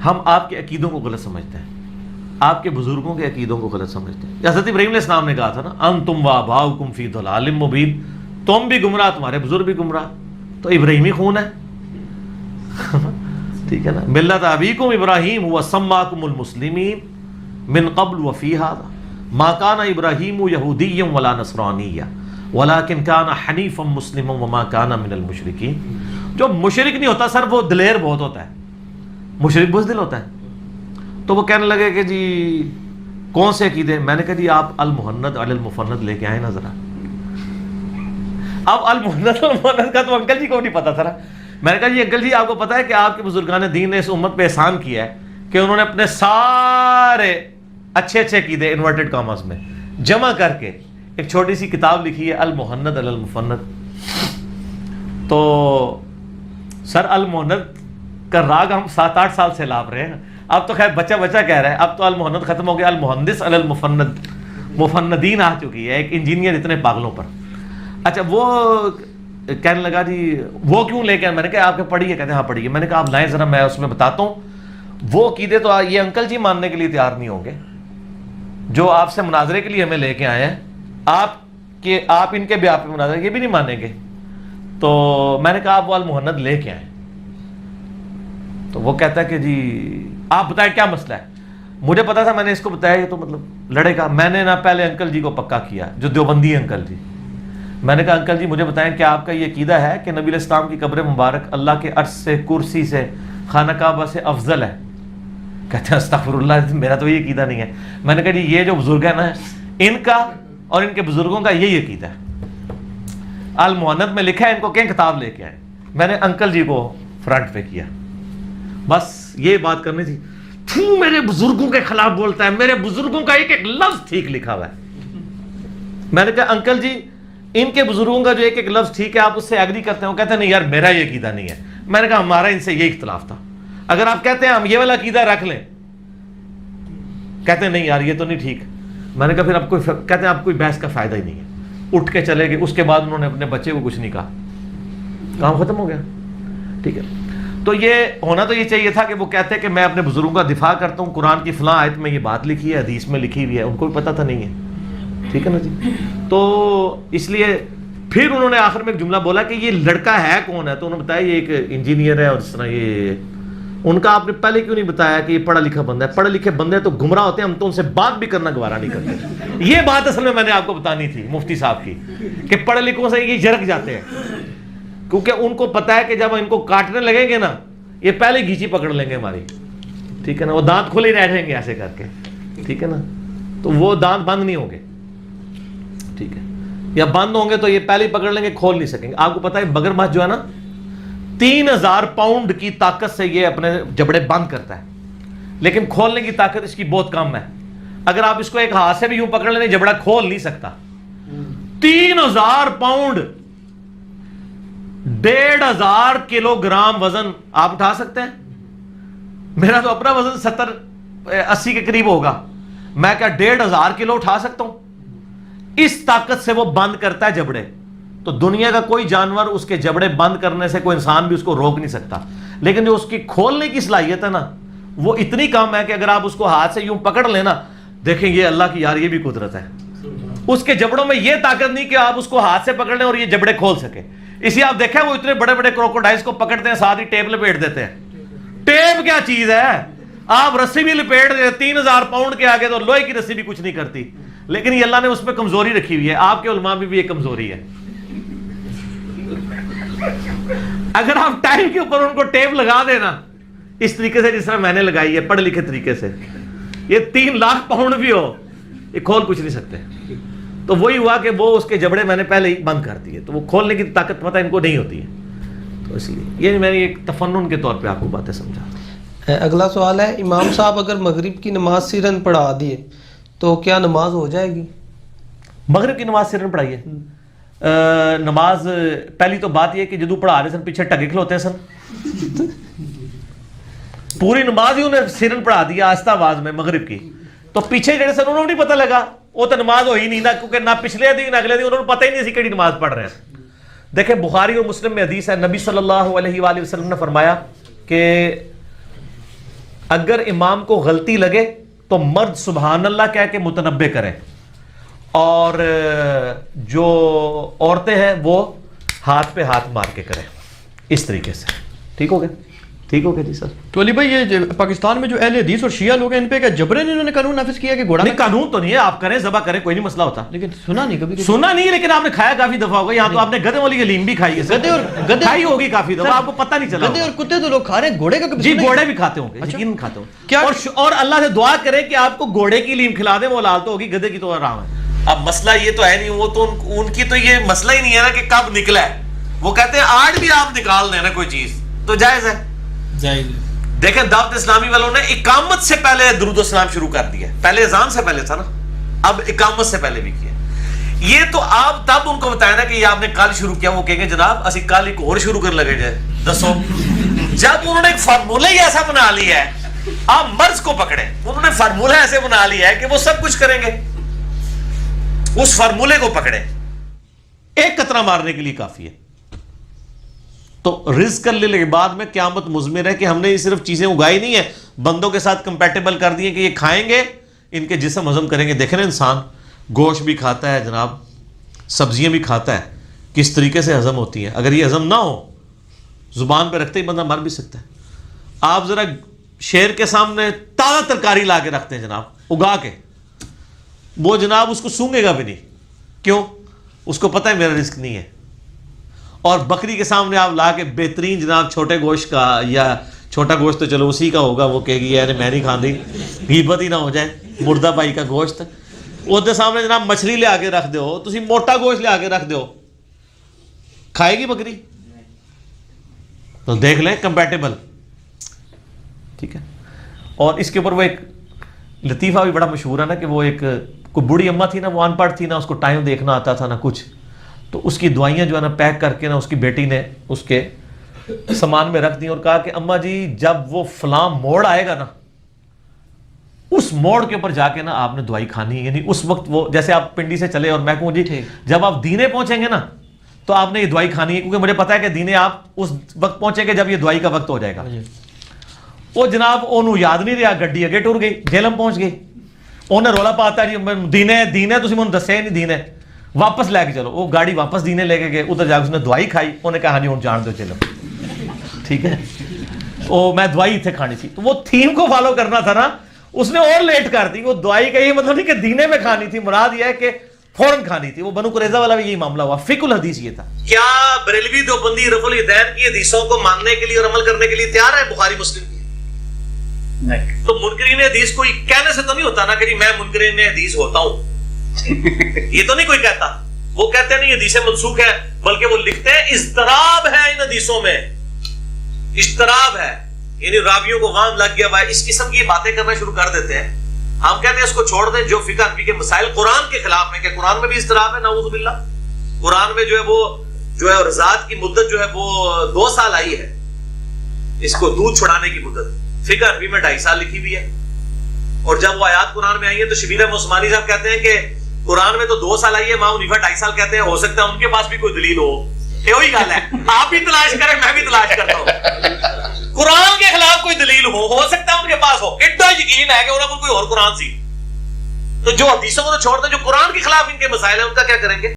ہم آپ کے عقیدوں کو غلط سمجھتے ہیں، آپ کے بزرگوں کے عقیدوں کو غلط سمجھتے ہیں. حضرت ابراہیم علیہ السلام نے کہا تھا نا، انتم وآباؤکم فی ضلال مبین، تم بھی گمراہ تمہارے بزرگ بھی گمراہ. تو ابراہیمی خون ہے، ٹھیک ہے نا. ملت ابیکم ابراہیم هو سماکم المسلمین من قبل وفی هذا ما كان ابراہیم یہودیا ولا نصرانیا ولكن كان حنیفا مسلما وما كان من المشرکین. جو مشرک نہیں ہوتا سر وہ دلیر بہت ہوتا ہے، مشرک بزدل ہوتا ہے. تو وہ کہنے لگے کہ جی کون سے عقیدے. میں نے کہا جی آپ المحند علی المفند لے کے آئے نا ذرا. اب المحند المفند کا تو انکل جی کو نہیں پتا تھا نا. میں نے کہا جی انکل جی آپ کو پتا ہے کہ آپ کے بزرگان دین نے اس امت پہ احسان کیا ہے کہ انہوں نے اپنے سارے اچھے عقیدے انورٹڈ کاماز میں جمع کر کے ایک چھوٹی سی کتاب لکھی ہے المحند علی المفند. تو سر المحند کا راگ ہم 7-8 سال سے لاپ رہے ہیں. اب تو خیر بچہ کہہ رہا ہے، اب تو المحند ختم ہو گیا، المحندس علی المفند، مفندین آ چکی ہے، ایک انجینئر اتنے پاگلوں پر. اچھا وہ کہنے لگا جی وہ کیوں لے کے، میں نے کہا آپ کے پڑھی ہے؟ کہتے ہیں ہاں پڑھی ہے. میں نے کہا آپ لائیں ذرا، میں اس میں بتاتا ہوں. وہ عقیدے تو یہ انکل جی ماننے کے لیے تیار نہیں ہوں گے جو آپ سے مناظرے کے لیے ہمیں لے کے آئے ہیں. آپ ان کے بیان پہ مناظرے یہ بھی نہیں مانیں گے. تو میں نے کہا آپ وہ المحند لے کے آئیں. تو وہ کہتا ہے کہ جی آپ بتائیں کیا مسئلہ ہے. مجھے پتا تھا، میں نے اس کو بتایا یہ تو مطلب لڑے گا. میں نے نا پہلے انکل جی کو پکا کیا جو دیوبندی ہے انکل جی. میں نے کہا انکل جی مجھے بتائیں کہ آپ کا یہ عقیدہ ہے کہ نبی علیہ السلام کی قبر مبارک اللہ کے عرش سے، کرسی سے، خانہ کعبہ سے افضل ہے؟ کہتے ہیں استغفر اللہ، میرا تو یہ عقیدہ نہیں ہے. میں نے کہا جی یہ جو بزرگ ہے نا ان کا اور ان کے بزرگوں کا یہی عقیدہ ہے. المحند میں لکھا ہے، ان کو کہیں کتاب لے کے آئے. میں نے انکل جی کو فرنٹ پہ کیا، بس یہ بات کرنی تھی. میرے بزرگوں کے خلاف بولتا ہے، میرے بزرگوں کا ایک لفظ ٹھیک لکھا ہوا ہے. میں نے کہا انکل جی ان کے بزرگوں کا جو ایک لفظ ٹھیک ہے آپ اس سے ایگری کرتے ہیں؟ وہ کہتے ہیں نہیں یار میرا یہ عقیدہ نہیں ہے. میں نے کہا ہمارا ان سے یہ اختلاف تھا، اگر آپ کہتے ہیں ہم یہ والا عقیدہ رکھ لیں. کہتے ہیں نہیں یار یہ تو نہیں ٹھیک. میں نے کہا پھر اب کہتے ہیں اب کوئی بحث کا فائدہ ہی نہیں ہے. اٹھ کے چلے گئے. اس کے بعد انہوں نے اپنے بچے کو کچھ نہیں کہا، کام ختم ہو گیا. ٹھیک ہے. تو یہ ہونا تو یہ چاہیے تھا کہ وہ کہتے ہیں کہ میں اپنے بزرگوں کا دفاع کرتا ہوں، قرآن کی فلاں آیت میں یہ بات لکھی ہے، حدیث میں لکھی ہوئی ہے. ان کو بھی پتہ تھا نہیں ہے. ٹھیک ہے نا جی. تو اس لیے پھر انہوں نے آخر میں ایک جملہ بولا کہ یہ لڑکا ہے کون ہے. تو انہوں نے بتایا یہ ایک انجینئر ہے اور اس طرح یہ. ان کا آپ نے پہلے کیوں نہیں بتایا کہ یہ پڑھا لکھا بندہ ہے؟ پڑھے لکھے بندے تو گمراہ ہوتے ہیں، ہم تو ان سے بات بھی کرنا گوارا نہیں کرتے. یہ بات اصل میں نے آپ کو بتانی تھی مفتی صاحب کی کہ پڑھے لکھوں سے یہ جھرک جاتے ہیں، کیونکہ ان کو پتا ہے کہ جب ان کو کاٹنے لگیں گے نا یہ پہلے گھیچی پکڑ لیں گے ہماری. ٹھیک ہے نا. وہ دانت کھلے رہ جائیں گے ایسے کر کے. ٹھیک ہے نا. تو وہ دانت بند نہیں ہوں گے. ٹھیک ہے. یا بند ہوں گے تو یہ پہلے ہی پکڑ لیں گے، کھول نہیں سکیں گے. آپ کو پتا ہے مگرمچھ جو ہے نا 3000 پاؤنڈ کی طاقت سے یہ اپنے جبڑے بند کرتا ہے، لیکن کھولنے کی طاقت اس کی بہت کم ہے. اگر آپ اس کو ایک ہاتھ سے بھی یوں پکڑ لیں جبڑا کھول نہیں سکتا. 3000 پاؤنڈ 1500 کلو گرام وزن آپ اٹھا سکتے ہیں؟ میرا تو اپنا وزن 70-80 کے قریب ہوگا. میں کیا 1500 کلو اٹھا سکتا ہوں؟ اس طاقت سے وہ بند کرتا ہے جبڑے. تو دنیا کا کوئی جانور اس کے جبڑے بند کرنے سے، کوئی انسان بھی اس کو روک نہیں سکتا. لیکن جو اس کی کھولنے کی صلاحیت ہے نا وہ اتنی کم ہے کہ اگر آپ اس کو ہاتھ سے یوں پکڑ لینا، دیکھیں یہ اللہ کی یار یہ بھی قدرت ہے. اس کے جبڑوں میں یہ طاقت نہیں کہ آپ اس کو ہاتھ سے پکڑ لیں اور یہ جبڑے کھول سکے. اسی آپ دیکھیں وہ اتنے بڑے بڑے کروکوڈائلز کو پکڑتے ہیں ساتھ ہی ٹیپ لپیٹ دیتے ہیں. ٹیپ کیا چیز ہے؟ آپ رسی بھی لپیٹ دیتے 3000 پاؤنڈ کے آگے تو لوہے کی رسی بھی کچھ نہیں کرتی. لیکن یہ اللہ نے اس پہ کمزوری رکھی ہوئی ہے. آپ کے علماء میں بھی یہ کمزوری ہے. اگر آپ ٹائم کے اوپر ان کو ٹیپ لگا دینا اس طریقے سے جس طرح میں نے لگائی ہے, پڑھ لکھے طریقے سے, یہ 3 لاکھ پاؤنڈ بھی ہو, یہ کھول کچھ نہیں سکتے. تو وہی ہوا کہ وہ اس کے جبڑے میں نے پہلے ہی بند کر دیے, تو وہ کھولنے کی طاقت پتہ ان کو نہیں ہوتی ہے. تو اس لیے یہ میں نے ایک تفنن کے طور پہ آپ کو باتیں سمجھا. اگلا سوال ہے, امام صاحب اگر مغرب کی نماز سرن پڑھا دیے تو کیا نماز ہو جائے گی؟ مغرب کی نماز سرن پڑھائیے. نماز پہلی تو بات یہ کہ جدو پڑھا رہے سن پیچھے ٹگے کھلوتے ہیں سن, پوری نماز ہی انہیں سرن پڑھا دیا آہستہ آواز میں مغرب کی, تو پیچھے جڑے سن انہوں نے نہیں پتہ لگا, وہ تو نماز ہوئی نہیں نا, کیونکہ نہ پچھلے دن نہ اگلے دن انہوں نے پتہ ہی نہیں سی کیڑی نماز پڑھ رہے ہیں. دیکھیں بخاری اور مسلم میں حدیث ہے, نبی صلی اللہ علیہ وآلہ وسلم نے فرمایا کہ اگر امام کو غلطی لگے تو مرد سبحان اللہ کہہ کے متنبہ کریں, اور جو عورتیں ہیں وہ ہاتھ پہ ہاتھ مار کے کریں, اس طریقے سے. ٹھیک ہو گیا؟ ٹھیک ہو گیا جی سر. تو علی بھائی یہ پاکستان میں جو اہل حدیث اور شیعہ لوگ ہیں ان پہ کیا جبرن انہوں نے قانون نافذ کیا کہ گھوڑا نہیں, قانون تو نہیں ہے, آپ کریں ذبح کریں, کوئی نہیں مسئلہ ہوتا. لیکن سنا نہیں کبھی سنا نہیں, لیکن آپ نے کھایا کافی دفعہ ہوگا. یہاں تو آپ نے گدے والی حلیم بھی کھائی ہے, گدے اور گدے کھائی ہوگی کافی دفعہ, آپ کو پتہ نہیں چلا. گدے اور کتے تو لوگ کھا رہے ہیں, گھوڑے کا جی گھوڑے بھی کھاتے ہوں گے, یقیناً کھاتے ہوں گے. اور اللہ سے دعا کریں کہ آپ کو گھوڑے کی حلیم کھلا دیں, وہ حلال تو ہوگی, گدے کی تو آرام ہے. اب مسئلہ یہ تو ہے نہیں, وہ تو ان کی تو یہ مسئلہ ہی نہیں ہے نا کہ کب نکلا ہے. وہ کہتے ہیں آج بھی آپ نکال دیں نا کوئی چیز تو جائز ہے. جائز. دیکھیں دعوت اسلامی والوں نے اقامت سے پہلے درود و سلام شروع کر دیا. پہلے اذان سے پہلے تھا نا, اب اقامت سے پہلے بھی کیا. یہ تو آپ تب ان کو بتایا نا کہ یہ آپ نے کل شروع کیا, وہ کہیں گے جناب اسی کل ایک اور شروع کر لگے جائے. دسو, جب انہوں نے ایک فارمولہ ہی ایسا بنا لیا ہے, آپ مرض کو پکڑے, انہوں نے فارمولہ ایسے بنا لیا ہے کہ وہ سب کچھ کریں گے, اس فارمولے کو پکڑے, ایک قطرہ مارنے کے لیے کافی ہے. تو رزق للعباد میں قیامت مضمر ہے کہ ہم نے یہ صرف چیزیں اگائی نہیں ہیں, بندوں کے ساتھ کمپیٹیبل کر دیے کہ یہ کھائیں گے, ان کے جسم ہضم کریں گے. دیکھیں نا انسان گوشت بھی کھاتا ہے جناب, سبزیاں بھی کھاتا ہے, کس طریقے سے ہضم ہوتی ہیں. اگر یہ ہضم نہ ہو, زبان پہ رکھتے ہی بندہ مر بھی سکتا ہے. آپ ذرا شیر کے سامنے تازہ ترکاری لا کے رکھتے ہیں جناب اگا کے, وہ جناب اس کو سونگے گا بھی نہیں. کیوں؟ اس کو پتہ ہے میرا رزق نہیں ہے. اور بکری کے سامنے آپ لا کے بہترین جناب چھوٹے گوشت کا, یا چھوٹا گوشت تو چلو اسی کا ہوگا, وہ کہے گی یار میں نہیں کھاندی, غیبت ہی نہ ہو جائے, مردہ بھائی کا گوشت. اس کے سامنے جناب مچھلی لے آ کے رکھ دو, تسی موٹا گوشت لے آ کے رکھ دو, کھائے گی بکری؟ تو دیکھ لیں کمپیٹیبل. ٹھیک ہے. اور اس کے اوپر وہ ایک لطیفہ بھی بڑا مشہور ہے نا, کہ وہ ایک کوئی بوڑھی اماں تھی نا, وہ ان پڑھ تھی نا, اس کو ٹائم دیکھنا آتا تھا نا کچھ, تو اس کی دعائیاں جو ہے نا پیک کر کے نا اس کی بیٹی نے اس کے سامان میں رکھ دی, اور کہا کہ اماں جی جب وہ فلاں موڑ آئے گا نا, اس موڑ کے اوپر جا کے نا آپ نے دعائی کھانی. یعنی اس وقت وہ جیسے آپ پنڈی سے چلے اور میں کہوں جی جب آپ دینے پہنچیں گے نا تو آپ نے یہ دعائی کھانی ہے, کیونکہ مجھے پتا ہے کہ دینے آپ اس وقت پہنچیں گے جب یہ دعائی کا وقت ہو جائے گا. وہ جناب انہوں یاد نہیں رہا, گڈی اگے ٹر گئی, جیلم پہنچ گئی, انہیں رولا پاتا جی دینے دینے تسی مجھے دسے نہیں دینے, واپس لے کے چلو. وہ گاڑی واپس دینے لے کے گئے, ادھر جا کے اس نے دوائی کھائی, انہوں نے کہا ہاں جی ہوں جان دو چلو. ٹھیک ہے, وہ میں دوائی اتنے کھانی تھی, تو وہ تھیم کو فالو کرنا تھا نا, اس نے اور لیٹ کر دی. وہ دوائی کا یہ مطلب نہیں کہ دینے میں کھانی تھی, مراد یہ ہے کہ فوراً کھانی تھی. وہ بنو قریظہ والا بھی یہی معاملہ ہوا. فقہ الحدیث یہ تھا. کیا بریلوی دیوبندی رفع الیدین کی حدیثوں کو ماننے کے لیے اور عمل کرنے کے لیے تیار ہے بخاری مسلم کی؟ نہیں. تو منکرین حدیث کوئی کہنے سے تو نہیں ہوتا نا کہ جی میں منکرین حدیث ہوتا ہوں, یہ تو نہیں کوئی کہتا. وہ کہتے نہیں حدیثیں منسوخ ہے, بلکہ وہ لکھتے ہیں اضطراب ہے ان حدیثوں میں, اضطراب ہے, یعنی راویوں کو وہاں لگ گیا ہوا ہے. اس قسم کی باتیں کرنا شروع کر دیتے ہیں. ہم کہتے ہیں اس کو چھوڑ دیں, جو فقہ حنفی کے مسائل قرآن کے خلاف ہیں, کہ قرآن میں بھی اضطراب ہے, نعوذ باللہ. قرآن میں جو ہے وہ جو ہے رضاعت کی مدت جو ہے وہ 2 سال آئی ہے, اس کو دودھ چھڑانے کی مدت. فقہ حنفی میں 2.5 سال لکھی ہوئی ہے. اور جب وہ آیات قرآن میں آئی ہیں تو شبیر احمد عثمانی صاحب کہتے ہیں کہ قرآن میں تو 2 سال آئی ہے, امام حنیفہ 2.5 سال کہتے ہیں. ہو سکتا ہے ان کے پاس بھی کوئی دلیل ہو. یہ وہی گل ہے, آپ بھی تلاش کریں, میں بھی تلاش کرتا ہوں. قرآن کے خلاف کوئی دلیل ہو سکتا ہے ان کے پاس ہو. اتنا یقین ہے کہ انہوں کو کوئی اور قرآن سی. تو جو حدیثوں کو تو چھوڑ دیں, جو قرآن کے خلاف ان کے مسائل ہیں ان کا کیا کریں گے؟